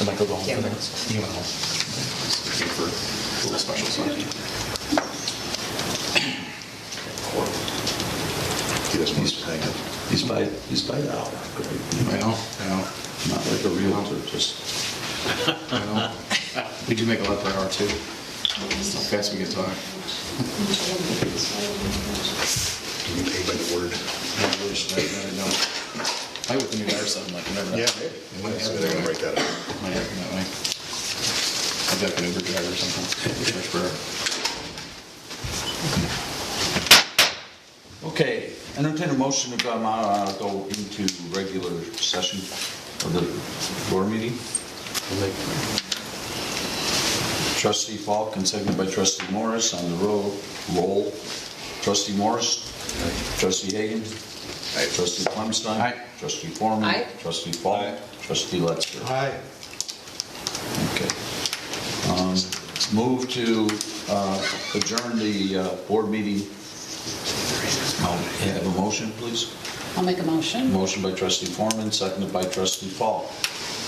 Speaker 7: Michael go home for that. He went home. For a little special stuff.
Speaker 2: He doesn't want to hang it.
Speaker 4: He's by the hour.
Speaker 7: I know.
Speaker 4: Not like a realtor, just.
Speaker 7: I know. We do make a lot per hour too. That's how fast we get talk.
Speaker 2: You pay by the word.
Speaker 7: I wish, I don't. I with the new guy or something, like, never know.
Speaker 2: Yeah, maybe. Maybe they're gonna break that up.
Speaker 7: Might happen that way. I've got an Uber driver or something. Search for
Speaker 4: Okay, entertain a motion to go into regular session of the board meeting. Trustee Falk and seconded by Trustee Morris on the roll. Trustee Morris. Trustee Hagan. Trustee Clemstein.
Speaker 7: Aye.
Speaker 4: Trustee Foreman.
Speaker 10: Aye.
Speaker 4: Trustee Falk. Trustee Letzger.
Speaker 2: Hi.
Speaker 4: Okay. Move to adjourn the board meeting. Have a motion, please.
Speaker 10: I'll make a motion.
Speaker 4: Motion by Trustee Foreman, seconded by Trustee Falk.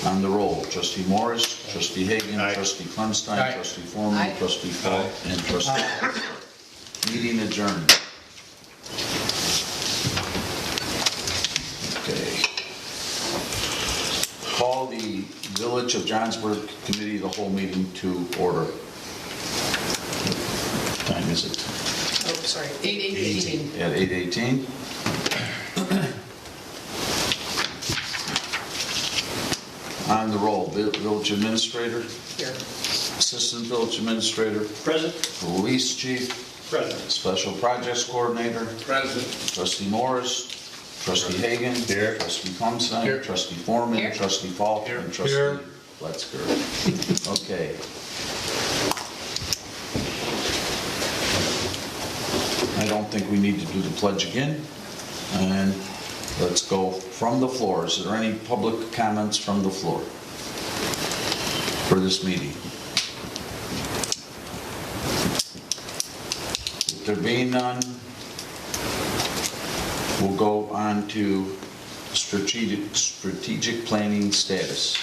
Speaker 4: On the roll, Trustee Morris, Trustee Hagan,
Speaker 2: Aye.
Speaker 4: Trustee Clemstein,
Speaker 7: Aye.
Speaker 4: Trustee Foreman,
Speaker 10: Aye.
Speaker 4: Trustee Falk, and Trustee. Meeting adjourned. Okay. Call the Village of Johnsburg Committee of the whole meeting to order. What time is it?
Speaker 10: Oh, sorry, 8:18.
Speaker 4: At 8:18. On the roll, Village Administrator,
Speaker 10: Here.
Speaker 4: Assistant Village Administrator,
Speaker 6: Present?
Speaker 4: Police Chief,
Speaker 6: Present.
Speaker 4: Special Projects Coordinator,
Speaker 11: President.
Speaker 4: Trustee Morris, Trustee Hagan,
Speaker 2: Here.
Speaker 4: Trustee Clemstein,
Speaker 7: Here.
Speaker 4: Trustee Foreman,
Speaker 10: Here.
Speaker 4: Trustee Falk, and Trustee
Speaker 2: Here.
Speaker 4: Letzger. Okay. I don't think we need to do the pledge again. And let's go from the floor. Is there any public comments from the floor for this meeting? If there being none, we'll go on to strategic planning status.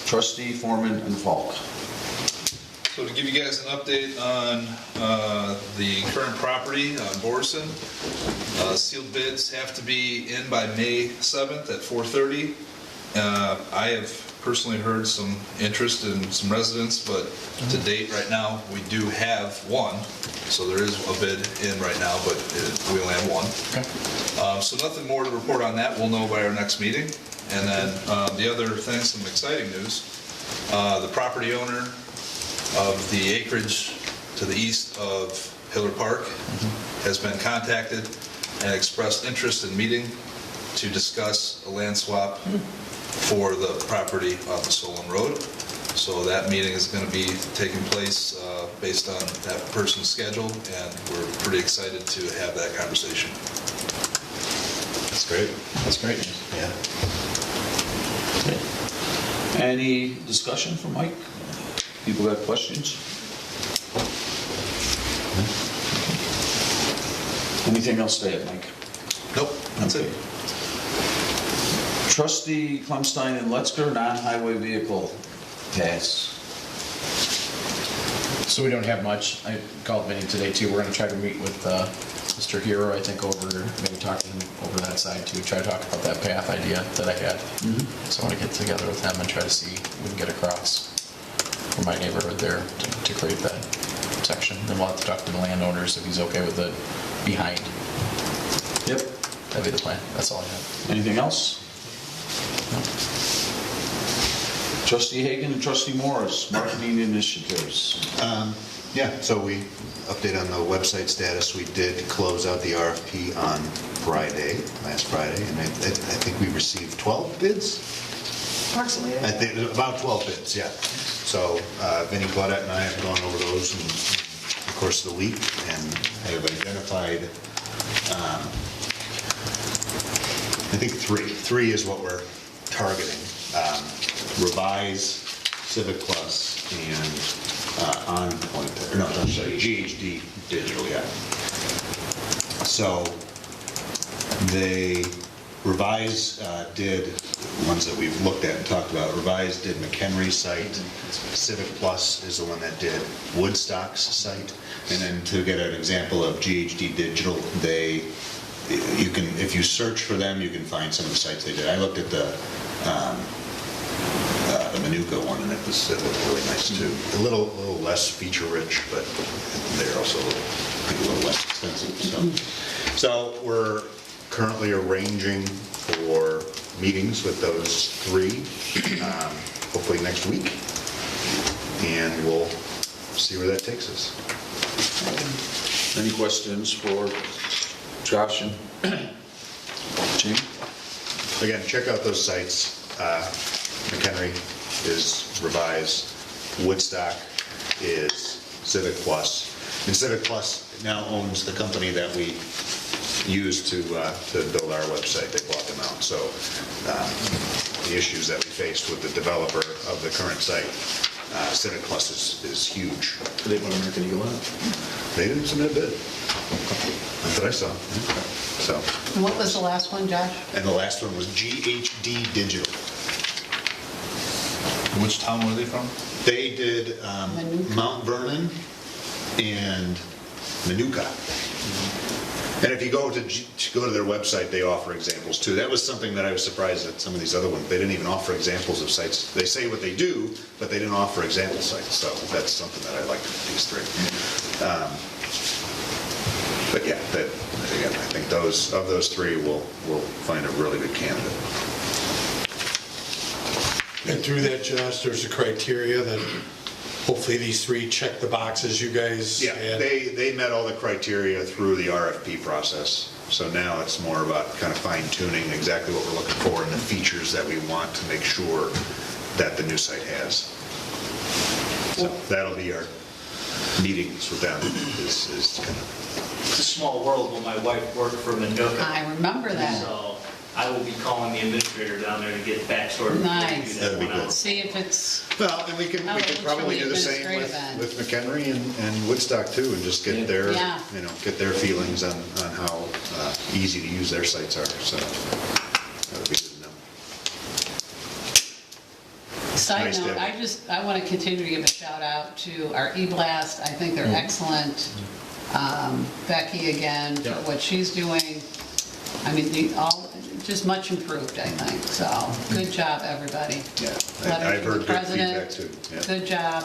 Speaker 4: Trustee Foreman and Falk.
Speaker 5: So to give you guys an update on the current property on Borson, sealed bids have to be in by May 7th at 4:30. I have personally heard some interest in some residents, but to date, right now, we do have one. So there is a bid in right now, but we only have one.
Speaker 7: Okay.
Speaker 5: So nothing more to report on that. We'll know by our next meeting. And then the other thing, some exciting news, the property owner of the acreage to the east of Hiller Park has been contacted and expressed interest in meeting to discuss a land swap for the property on the Solon Road. So that meeting is going to be taking place based on that person's schedule, and we're pretty excited to have that conversation.
Speaker 2: That's great.
Speaker 7: That's great.
Speaker 2: Yeah.
Speaker 4: Any discussion from Mike? People got questions? Anything else to add, Mike?
Speaker 5: Nope, that's it.
Speaker 4: Trustee Clemstein and Letzker, non-highway vehicle pass.
Speaker 7: So we don't have much. I called Vinny today too. We're gonna try to meet with Mr. Hero, I think, maybe talk to him over that side too, try to talk about that path idea that I had. So I want to get together with him and try to see if we can get across from my neighborhood there to create that section. Then we'll have to talk to the landowners if he's okay with it behind.
Speaker 4: Yep.
Speaker 7: That'd be the plan. That's all I have.
Speaker 4: Anything else? Trustee Hagan and Trustee Morris, marketing initiatives.
Speaker 2: Yeah, so we update on the website status. We did close out the RFP on Friday, last Friday, and I think we received 12 bids?
Speaker 10: Approximately.
Speaker 2: I think about 12 bids, yeah. So Vinnie Claudette and I have gone over those in the course of the week and have identified, I think three is what we're targeting. Revise, Civic Plus, and OnPoint, or no, I'm sorry, GHD Digital, yeah. So they, Revise did, ones that we've looked at and talked about, Revise did McHenry's site, Civic Plus is the one that did Woodstock's site, and then to get an example of GHD Digital, you can, if you search for them, you can find some of the sites they did. I looked at the Manuka one, and it looked really nice too. A little less feature rich, but they're also a little less expensive. So we're currently arranging for meetings with those three, hopefully next week, and we'll see where that takes us.
Speaker 4: Any questions for Josh and Jim?
Speaker 2: Again, check out those sites. McHenry is Revise, Woodstock is Civic Plus, and Civic Plus now owns the company that we use to build our website. They bought them out. So the issues that we faced with the developer of the current site, Civic Plus is huge.
Speaker 7: Do they want American Eagle on it?
Speaker 2: They didn't submit a bid. That's what I saw. So,
Speaker 10: And what was the last one, Josh?
Speaker 2: and the last one was GHD Digital.
Speaker 5: Which town were they from?
Speaker 2: They did
Speaker 10: Manuka.
Speaker 2: Mount Vernon and Manuka. And if you go to their website, they offer examples too. That was something that I was surprised at some of these other ones. They didn't even offer examples of sites. They say what they do, but they didn't offer example sites. So that's something that I liked with these three. But yeah, again, I think of those three, we'll find a really good candidate.
Speaker 12: And through that, Josh, there's a criteria that hopefully these three check the boxes you guys
Speaker 2: Yeah,
Speaker 12: had.
Speaker 2: they met all the criteria through the RFP process. So now it's more about kind of fine tuning exactly what we're looking for and the features that we want to make sure that the new site has. So that'll be our meetings with them is kind of.
Speaker 6: It's a small world, but my wife worked for Manuka.
Speaker 10: I remember that.
Speaker 6: So I will be calling the administrator down there to get backstory.
Speaker 10: Nice.
Speaker 2: That'd be good.
Speaker 10: See if it's,
Speaker 2: Well, and we can probably do the same with McHenry and Woodstock too, and just get their,
Speaker 10: Yeah.
Speaker 2: get their feelings on how easy to use their sites are, so that would be good to know.
Speaker 10: Side
Speaker 2: Nice,
Speaker 10: note,
Speaker 2: Deb.
Speaker 10: I want to continue to give a shout out to our e-blast. I think they're excellent. Becky, again, for what she's doing. I mean, just much improved, I think. So, good job, everybody.
Speaker 2: Yeah,
Speaker 10: Letter
Speaker 2: I've
Speaker 10: to the
Speaker 2: heard good feedback
Speaker 10: president.
Speaker 2: too. Yeah,
Speaker 10: Good job.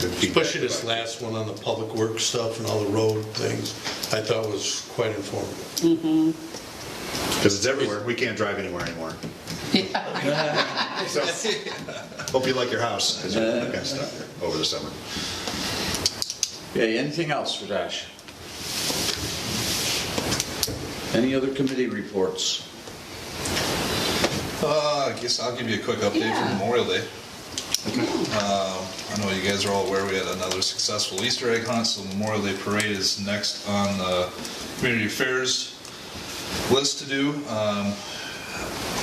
Speaker 2: good feedback
Speaker 12: Especially this
Speaker 2: about it.
Speaker 12: last one on the public works stuff and all the road things, I thought was quite informative.
Speaker 2: Because it's everywhere. We can't drive anywhere anymore. So, hope you like your house, because you're kind of stuck there over the summer.
Speaker 4: Okay, anything else for Josh? Any other committee reports?
Speaker 5: I guess I'll give you a quick update for Memorial Day. I know you guys are all aware we had another successful Easter egg hunt, so Memorial Day Parade is next on the Community Affairs list to do. I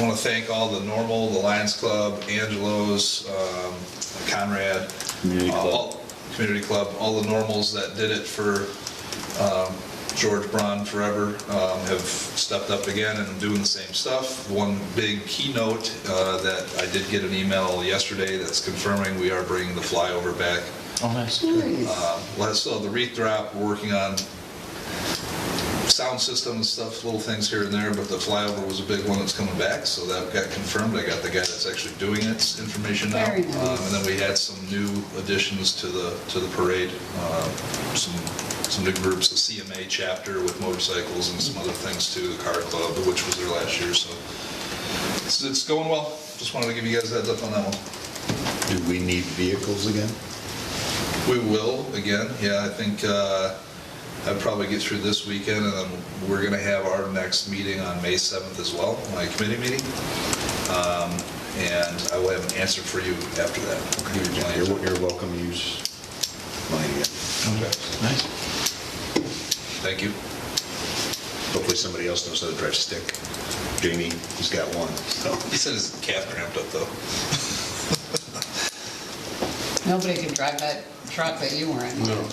Speaker 5: want to thank all the Normal, the Lions Club, Angelo's, Conrad, Community Club, all the Normals that did it for George Braun forever have stepped up again and doing the same stuff. One big keynote that I did get an email yesterday that's confirming we are bringing the flyover back.
Speaker 7: Oh, nice.
Speaker 5: So the wreath drop, we're working on sound system and stuff, little things here and there, but the flyover was a big one that's coming back, so that got confirmed. I got the guy that's actually doing its information now.
Speaker 10: Very nice.
Speaker 5: And then we had some new additions to the parade, some new groups, the CMA chapter with motorcycles and some other things too, the car club, which was there last year, so it's going well. Just wanted to give you guys a heads up on that one.
Speaker 2: Do we need vehicles again?
Speaker 5: We will, again, yeah, I think I'd probably get through this weekend, and then we're gonna have our next meeting on May 7th as well, my committee meeting. And I will have an answer for you after that. Give you my answer.
Speaker 2: You're welcome to use mine again.
Speaker 5: Okay.
Speaker 7: Nice.
Speaker 5: Thank you.
Speaker 2: Hopefully somebody else knows how to drive stick. Jamie, he's got one. So.
Speaker 5: He said his calf cramped up though.
Speaker 10: Nobody can drive that truck that you were in.
Speaker 12: No.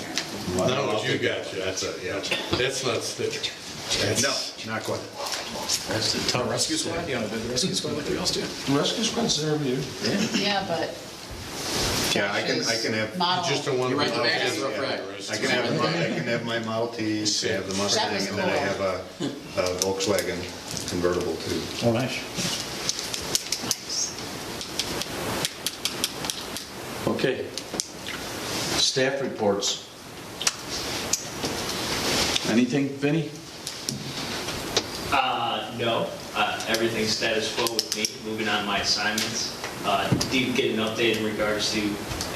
Speaker 12: Not what you got,
Speaker 2: That's a, yeah.
Speaker 12: That's not stick.
Speaker 2: No, not quite.
Speaker 7: That's the town rescue squad. You want to do the rescue squad like we else do?
Speaker 11: Rescue squad's there for you.
Speaker 10: Yeah, but
Speaker 2: Yeah, I can have,
Speaker 10: model.
Speaker 12: Just the one.
Speaker 7: You write the back
Speaker 12: Model
Speaker 7: of
Speaker 12: T,
Speaker 7: the
Speaker 12: yeah.
Speaker 7: right.
Speaker 2: I can have my Model Ts, I have the Mustang,
Speaker 10: was
Speaker 2: and then I
Speaker 10: cool.
Speaker 2: have a Volkswagen convertible too.
Speaker 7: Oh, nice.
Speaker 4: Okay. Staff reports. Anything, Vinnie?
Speaker 6: No, everything's status quo with me, moving on my assignments. Did get an update in regards to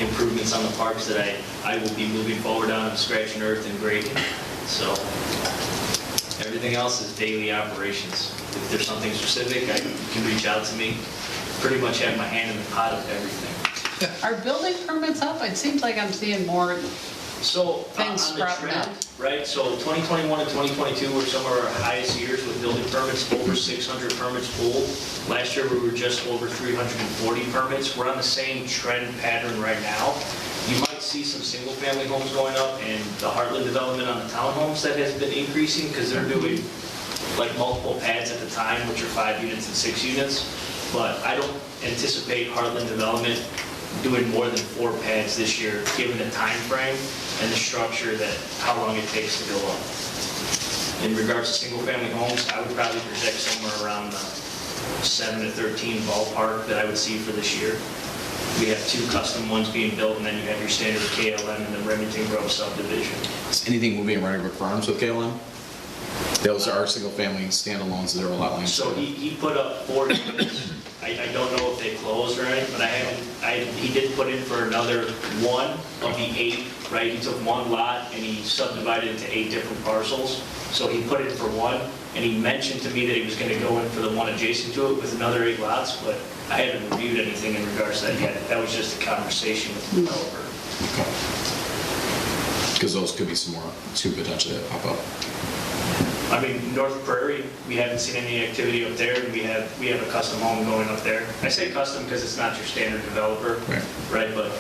Speaker 6: improvements on the parks that I will be moving forward on, scratching earth and grading. So everything else is daily operations. If there's something specific, you can reach out to me. Pretty much have my hand in the pot of everything.
Speaker 10: Are building permits up? It seems like I'm seeing more.
Speaker 6: So,
Speaker 10: Things
Speaker 6: on the
Speaker 10: sprouting
Speaker 6: trend,
Speaker 10: up.
Speaker 6: right, so 2021 and 2022 were some of our highest years with building permits, over 600 permits pulled. Last year, we were just over 340 permits. We're on the same trend pattern right now. You might see some single-family homes going up and the Heartland development on the townhomes that has been increasing because they're doing like multiple pads at the time, which are 5 units and 6 units. But I don't anticipate Heartland development doing more than 4 pads this year, given the time frame and the structure that, how long it takes to go up. In regards to single-family homes, I would probably project somewhere around the 7 to 13 ballpark that I would see for this year. We have 2 custom ones being built, and then you have your standard KLM and the Remington Grove subdivision.
Speaker 7: Is anything moving in Running Brook Farms with KLM? Those are single-family standalones that are a lot lines.
Speaker 6: So he put up 4 units. I don't know if they closed or anything, but he did put in for another 1 of the 8, right? He took 1 lot and he subdivided it into 8 different parcels. So he put in for 1, and he mentioned to me that he was going to go in for the one adjacent to it with another 8 lots, but I haven't reviewed anything in regards to that yet. That was just a conversation with the developer.
Speaker 7: Because those could be some more, 2 potentially that pop up.
Speaker 6: I mean, North Prairie, we haven't seen any activity up there, and we have a custom home going up there. I say custom because it's not your standard developer, right? But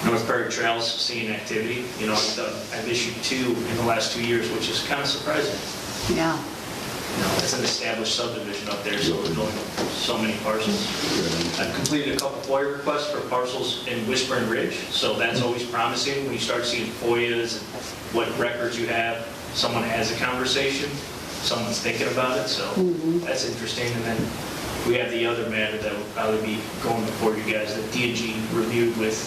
Speaker 6: North Prairie Trails seeing activity. You know, I've issued 2 in the last 2 years, which is kind of surprising.
Speaker 10: Yeah.
Speaker 6: it's an established subdivision up there, so there's only so many parcels. I've completed a couple FOIA requests for parcels in Whispering Ridge, so that's always promising. When you start seeing FOIAs and what records you have, someone has a conversation, someone's thinking about it, so that's interesting. And then we have the other matter that will probably be going before you guys that D&G reviewed with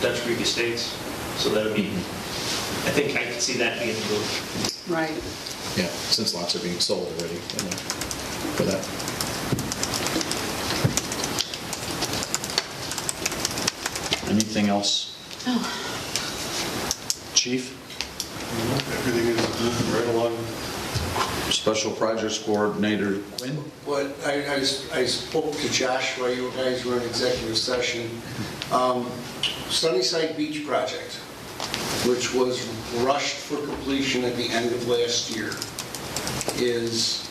Speaker 6: Dutch Creek Estates, so that'll be, I think I can see that being good.
Speaker 10: Right.
Speaker 7: Yeah, since lots are being sold already for that.
Speaker 4: Anything else? Chief?
Speaker 12: Everything is moving right along.
Speaker 4: Special Projects Coordinator Quinn?
Speaker 13: What, I spoke to Josh while you guys were in executive session. Sunnyside Beach project, which was rushed for completion at the end of last year, is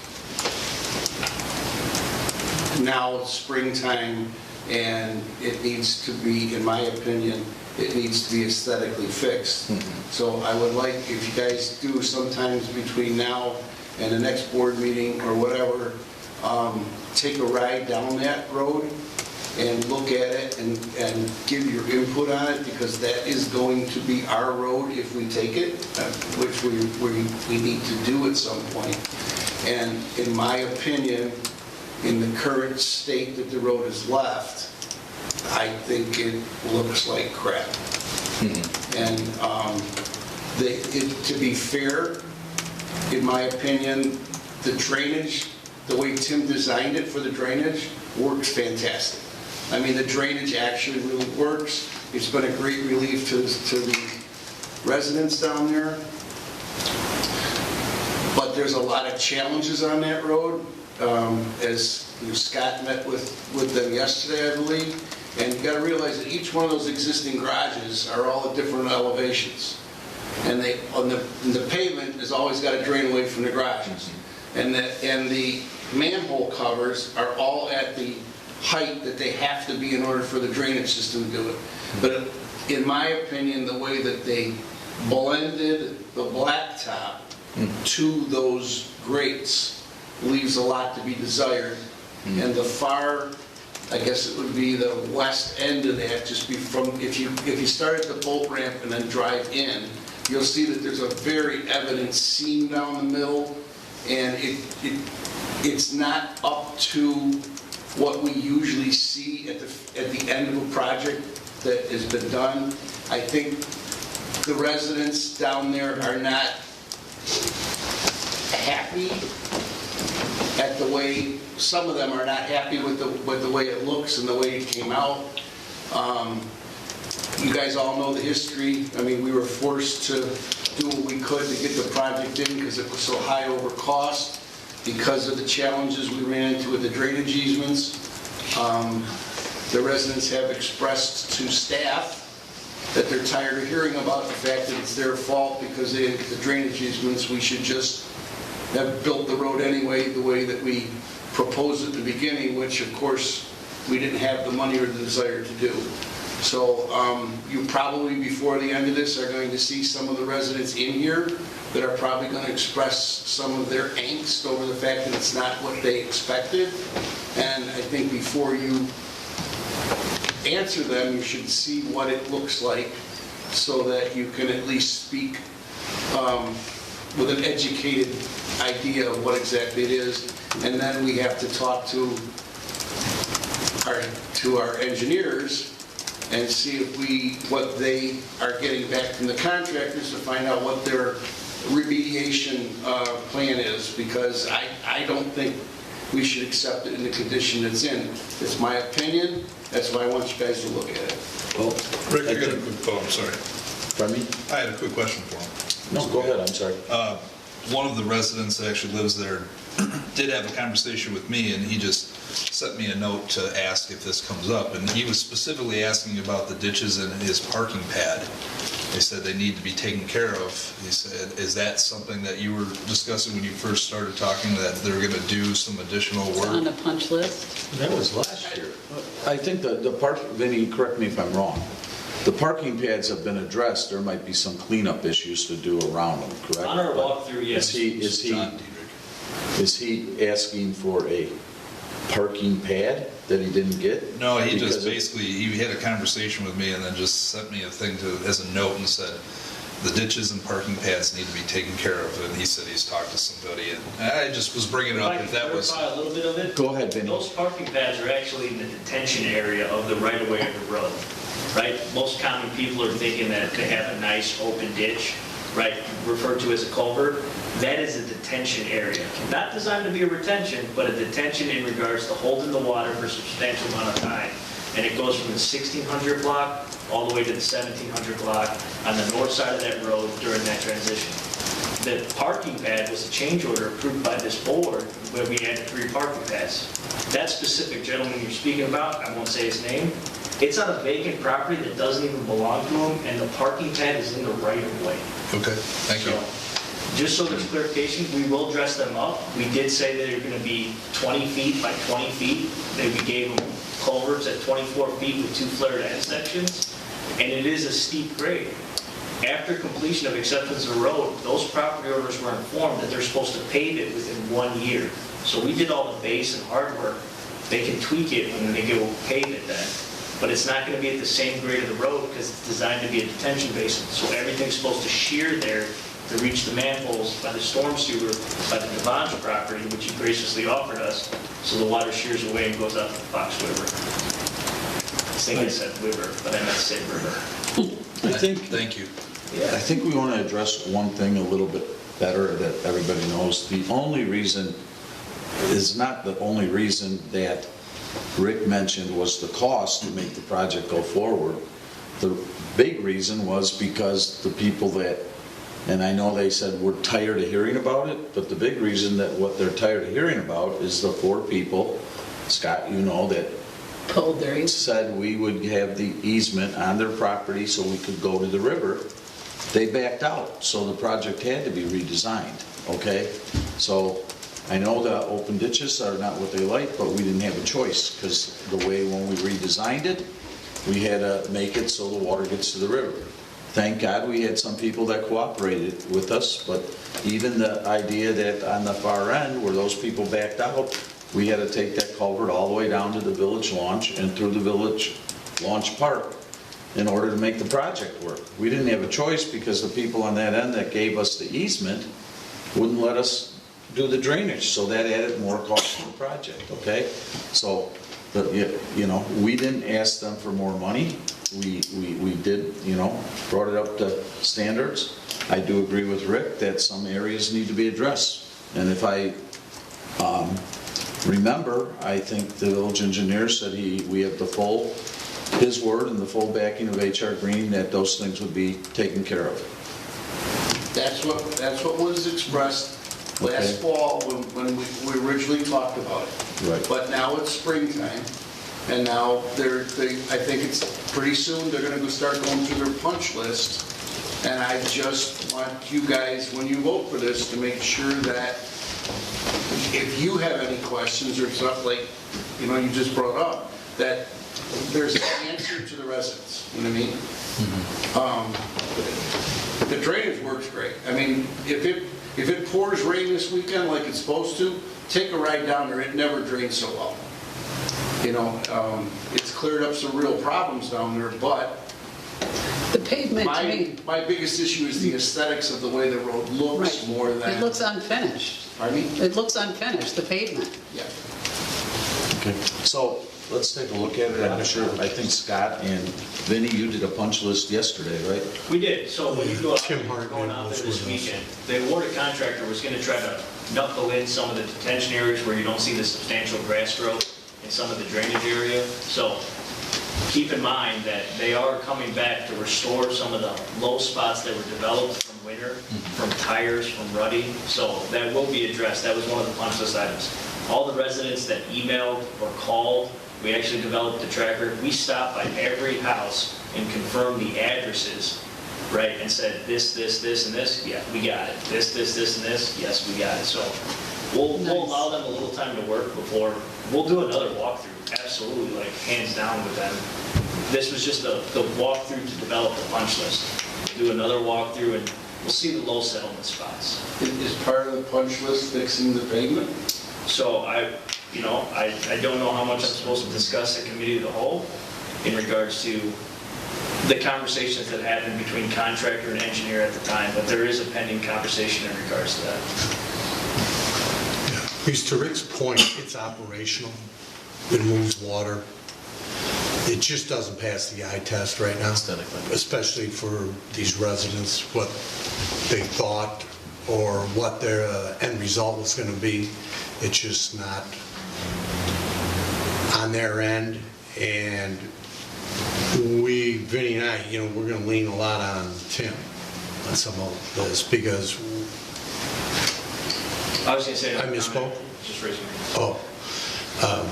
Speaker 13: now springtime, and it needs to be, in my opinion, it needs to be aesthetically fixed. So I would like, if you guys do sometimes between now and the next board meeting or whatever, take a ride down that road and look at it and give your input on it, because that is going to be our road if we take it, which we need to do at some point. And in my opinion, in the current state that the road is left, I think it looks like crap. And to be fair, in my opinion, the drainage, the way Tim designed it for the drainage, works fantastic. I mean, the drainage actually really works. It's been a great relief to the residents down there. But there's a lot of challenges on that road. As Scott met with them yesterday, I believe. And you got to realize that each one of those existing garages are all at different elevations. And the pavement has always got to drain away from the garages. And the manhole covers are all at the height that they have to be in order for the drainage system to do it. But in my opinion, the way that they blended the blacktop to those grates leaves a lot to be desired. And the far, I guess it would be the west end of that, just be from, if you start at the boat ramp and then drive in, you'll see that there's a very evident seam down the middle, and it's not up to what we usually see at the end of a project that has been done. I think the residents down there are not happy at the way, some of them are not happy with the way it looks and the way it came out. You guys all know the history. I mean, we were forced to do what we could to get the project in because it was so high over cost because of the challenges we ran into with the drainage easements. The residents have expressed to staff that they're tired of hearing about the fact that it's their fault because they didn't get the drainage easements. We should just have built the road anyway the way that we proposed at the beginning, which of course we didn't have the money or the desire to do. So you probably before the end of this are going to see some of the residents in here that are probably going to express some of their angst over the fact that it's not what they expected. And I think before you answer them, you should see what it looks like so that you can at least speak with an educated idea of what exactly it is. And then we have to talk to our engineers and see if what they are getting back from the contractors to find out what their remediation plan is, because I don't think we should accept it in the condition it's in. It's my opinion. That's why I want you guys to look at it.
Speaker 4: Well,
Speaker 5: Rick, I got a quick, I'm sorry.
Speaker 4: Pardon me?
Speaker 5: I had a quick question for him.
Speaker 4: No, go ahead, I'm sorry.
Speaker 5: One of the residents that actually lives there did have a conversation with me, and he just sent me a note to ask if this comes up, and he was specifically asking about the ditches in his parking pad. They said they need to be taken care of. He said, is that something that you were discussing when you first started talking, that they're going to do some additional work?
Speaker 10: On a punch list?
Speaker 4: That was last year. I think the park, Vinny, correct me if I'm wrong, the parking pads have been addressed. There might be some cleanup issues to do around them, correct?
Speaker 6: On our walkthrough, yes.
Speaker 4: Is he,
Speaker 5: John Diedrich.
Speaker 4: Is he asking for a parking pad that he didn't get?
Speaker 5: No, he
Speaker 4: Because
Speaker 5: just basically, he had a conversation with me and then just sent me a thing as a note and said, the ditches and parking pads need to be taken care of, and he said he's talked to somebody, and I just was bringing it up if that was.
Speaker 6: If I can clarify a little bit of it.
Speaker 4: Go ahead, Vinny.
Speaker 6: Those parking pads are actually in the detention area of the right-of-way of the road, right? Most common people are thinking that they have a nice open ditch, right, referred to as a culvert. That is a detention area. Not designed to be a retention, but a detention in regards to holding the water for a substantial amount of time. And it goes from the 1600 block all the way to the 1700 block on the north side of that road during that transition. The parking pad was a change order approved by this board where we added 3 parking pads. That specific gentleman you're speaking about, I won't say his name, it's on a vacant property that doesn't even belong to him, and the parking pad is in the right of way.
Speaker 5: Okay, thank you.
Speaker 6: Just so there's clarification, we will dress them up. We did say that they're going to be 20 feet by 20 feet. Then we gave them culverts at 24 feet with 2 flared end sections, and it is a steep grade. After completion of acceptance of the road, those property owners were informed that they're supposed to pave it within 1 year. So we did all the base and hard work. They can tweak it when they go pave it then. But it's not going to be at the same grade of the road because it's designed to be a detention basin. So everything's supposed to shear there to reach the manholes by the storm sewer, by the Devon's property, which he graciously offered us, so the water shears away and goes out to the Fox River. I think I said river, but I meant to say river.
Speaker 5: Thank you.
Speaker 4: I think we want to address one thing a little bit better that everybody knows. The only reason is not the only reason that Rick mentioned was the cost to make the project go forward. The big reason was because the people that, and I know they said we're tired of hearing about it, but the big reason that what they're tired of hearing about is the 4 people, Scott, you know, that
Speaker 10: Pulled their easement.
Speaker 4: said we would have the easement on their property so we could go to the river. They backed out, so the project had to be redesigned, okay? So I know the open ditches are not what they like, but we didn't have a choice because the way when we redesigned it, we had to make it so the water gets to the river. Thank God we had some people that cooperated with us, but even the idea that on the far end where those people backed out, we had to take that culvert all the way down to the village launch and through the village launch park in order to make the project work. We didn't have a choice because the people on that end that gave us the easement wouldn't let us do the drainage, so that added more cost to the project, okay? So, you know, we didn't ask them for more money. We did, you know, brought it up to standards. I do agree with Rick that some areas need to be addressed. And if I remember, I think the village engineer said we have the full, his word and the full backing of HR Green that those things would be taken care of.
Speaker 13: That's what was expressed last fall when we originally talked about it.
Speaker 4: Right.
Speaker 13: But now it's springtime, and now I think it's pretty soon they're going to start going through their punch list. And I just want you guys, when you vote for this, to make sure that if you have any questions or stuff like, you know, you just brought up, that there's an answer to the residents, you know what I mean? The drainage works great. I mean, if it pours rain this weekend like it's supposed to, take a ride down there, it never drains so well. You know, it's cleared up some real problems down there, but
Speaker 10: The pavement, to me,
Speaker 13: my biggest issue is the aesthetics of the way the road looks
Speaker 10: right.
Speaker 13: more than.
Speaker 10: It looks unfinished.
Speaker 13: Pardon me?
Speaker 10: It looks unfinished, the pavement.
Speaker 13: Yeah.
Speaker 4: Okay. So let's take a look at it. I'm sure, I think Scott and Vinny, you did a punch list yesterday, right?
Speaker 6: We did, so when you go out there,
Speaker 12: Tim Hartman
Speaker 6: going out
Speaker 12: was
Speaker 6: there this
Speaker 12: with us.
Speaker 6: weekend, the awarded contractor was gonna try to knuckle in some of the detention areas where you don't see the substantial grass growth in some of the drainage area. So keep in mind that they are coming back to restore some of the low spots that were developed from winter, from tires, from rutting. So that will be addressed. That was one of the punch list items. All the residents that emailed or called, we actually developed a tracker. We stopped by every house and confirmed the addresses, right? And said this, and this, yeah, we got it. This, and this, yes, we got it. So we'll allow them a little time to work before, we'll do another walkthrough. Absolutely, like hands down with them. This was just the walkthrough to develop the punch list. Do another walkthrough, and we'll see the low settlement spots.
Speaker 13: Is part of the punch list fixing the pavement?
Speaker 6: So I don't know how much I'm supposed to discuss at committee of the whole in regards to the conversations that happened between contractor and engineer at the time, but there is a pending conversation in regards to that.
Speaker 12: Because to Rick's point, it's operational, it moves water. It just doesn't pass the eye test right now, especially for these residents, what they thought or what their end result was going to be. It's just not on their end. And Vinny and I, we're going to lean a lot on Tim on some of this because
Speaker 6: I was going to say...
Speaker 12: I misspoke?
Speaker 6: Just raising my hand.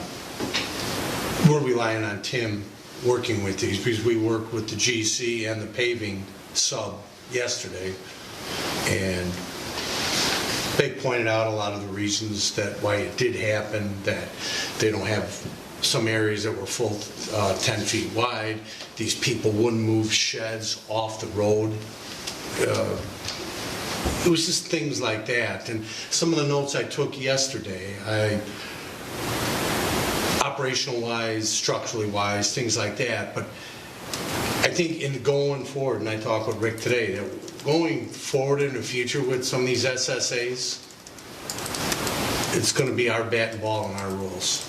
Speaker 12: We're relying on Tim working with these because we worked with the GC and the paving sub yesterday, and they pointed out a lot of the reasons that why it did happen, that they don't have some areas that were full 10 feet wide. These people wouldn't move sheds off the road. It was just things like that. And some of the notes I took yesterday, operational wise, structurally wise, things like that. But I think in going forward, and I talked with Rick today, that going forward in the future with some of these SSAs, it's going to be our bat and ball and our rules,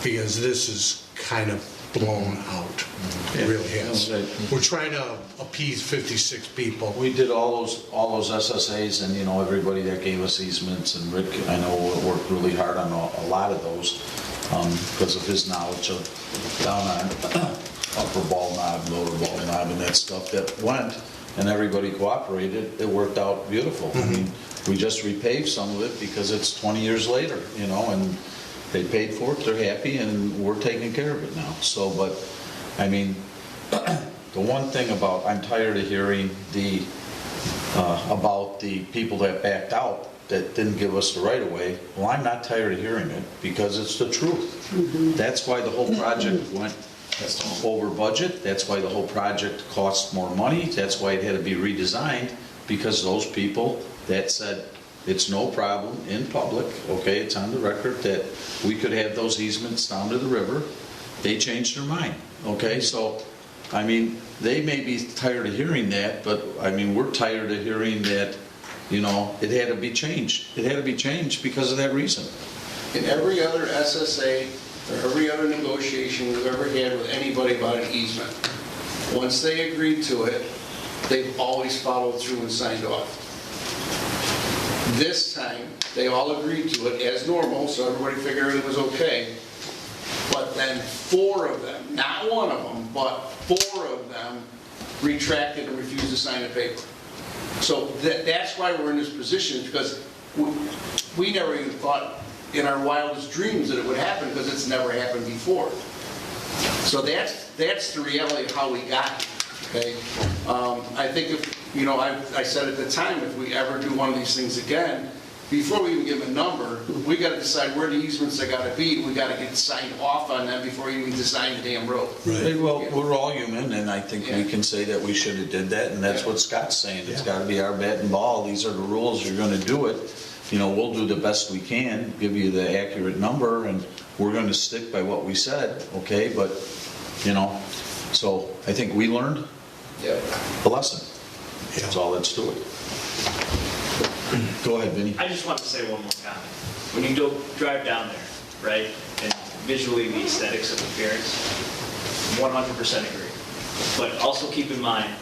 Speaker 12: because this is kind of blown out. It really has. We're trying to appease 56 people.
Speaker 4: We did all those SSAs, and everybody that gave us easements, and Rick, I know, worked really hard on a lot of those because of his knowledge of down on upper ball knob, lower ball knob, and that stuff that went, and everybody cooperated. It worked out beautiful. I mean, we just repaved some of it because it's 20 years later, and they paid for it, they're happy, and we're taking care of it now. So, but, I mean, the one thing I'm tired of hearing about the people that backed out that didn't give us the right-of-way. Well, I'm not tired of hearing it, because it's the truth. That's why the whole project went over budget. That's why the whole project cost more money. That's why it had to be redesigned, because those people that said, it's no problem in public, okay, it's on the record that we could have those easements down to the river, they changed their mind, okay? So, I mean, they may be tired of hearing that, but, I mean, we're tired of hearing that, it had to be changed. It had to be changed because of that reason.
Speaker 13: In every other SSA or every other negotiation we've ever had with anybody about an easement, once they agreed to it, they've always followed through and signed off. This time, they all agreed to it as normal, so everybody figured it was okay. But then 4 of them, not one of them, but 4 of them retracted and refused to sign the paper. So that's why we're in this position, because we never even thought in our wildest dreams that it would happen, because it's never happened before. So that's the reality of how we got here, okay? I think if, I said at the time, if we ever do one of these things again, before we even give a number, we got to decide where the easements are got to be. We got to get signed off on them before we even design the damn road.
Speaker 4: Right. Well, we're all human, and I think we can say that we should have did that, and that's what Scott's saying. It's got to be our bat and ball. These are the rules. You're going to do it. We'll do the best we can, give you the accurate number, and we're going to stick by what we said, okay? But, so I think we learned the lesson. That's all that's to it. Go ahead, Vinny.
Speaker 6: I just want to say one more comment. When you drive down there, right, and visually the aesthetics of appearance, 100% agree. But also keep in mind,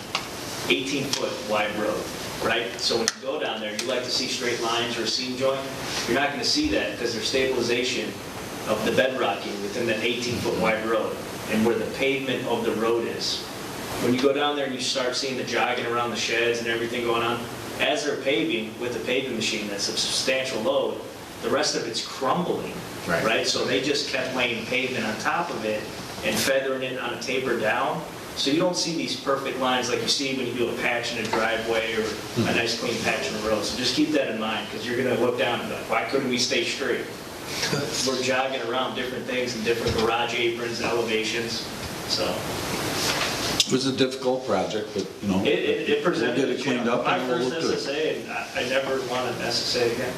Speaker 6: 18-foot wide road, right? So when you go down there, you like to see straight lines or a seam joint. You're not going to see that because there's stabilization of the bedrocking within that 18-foot wide road and where the pavement of the road is. When you go down there and you start seeing the jogging around the sheds and everything going on, as they're paving with the paving machine, that's a substantial load, the rest of it's crumbling, right? So they just kept laying pavement on top of it and feathering it on a taper down. So you don't see these perfect lines like you see when you do a patch in a driveway or a nice clean patch in the road. So just keep that in mind, because you're going to look down and be like, why couldn't we stay straight? We're jogging around different things and different garage aprons and elevations. so.
Speaker 4: It was a difficult project, but, you know,
Speaker 6: It presented.
Speaker 4: we'll get it cleaned up
Speaker 6: My
Speaker 4: and it'll
Speaker 6: first
Speaker 4: look good.
Speaker 6: SSA, and I never wanted an SSA again.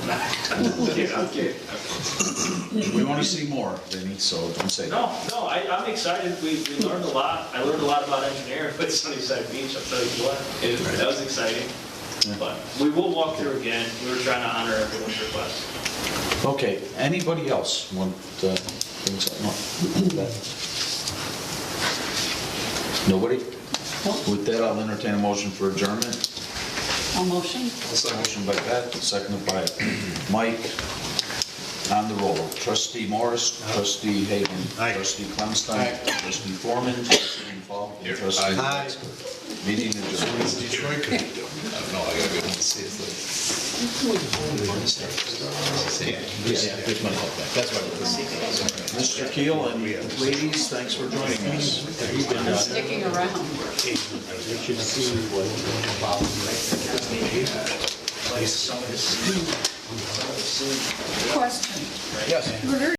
Speaker 6: You know, I'm kidding.
Speaker 4: We want to see more, Vinnie, so don't say that.
Speaker 6: No, I'm excited. We learned a lot. I learned a lot about engineering with Sunnyside Beach, I'll tell you what. That was exciting. But we will walk through again. We were trying to honor everyone's request.
Speaker 4: Okay, anybody else want to bring something up? Nobody? With that, I'll entertain a motion for adjournment.
Speaker 10: All motion?
Speaker 4: Motion by Pat, seconded by Mike. On the roll. Trustee Morris, Trustee Hagan, Trustee Clemstein, Trustee Foreman, Trustee Fall, and Trustee Metzger. Meeting adjourned.
Speaker 2: Detroit could do.
Speaker 7: I don't know, I gotta go and see if yeah, there's money like that. That's why we're
Speaker 4: Mr. Keel and ladies, thanks for joining us.
Speaker 10: Sticking around. Question.
Speaker 7: Yes.
Speaker 10: We're very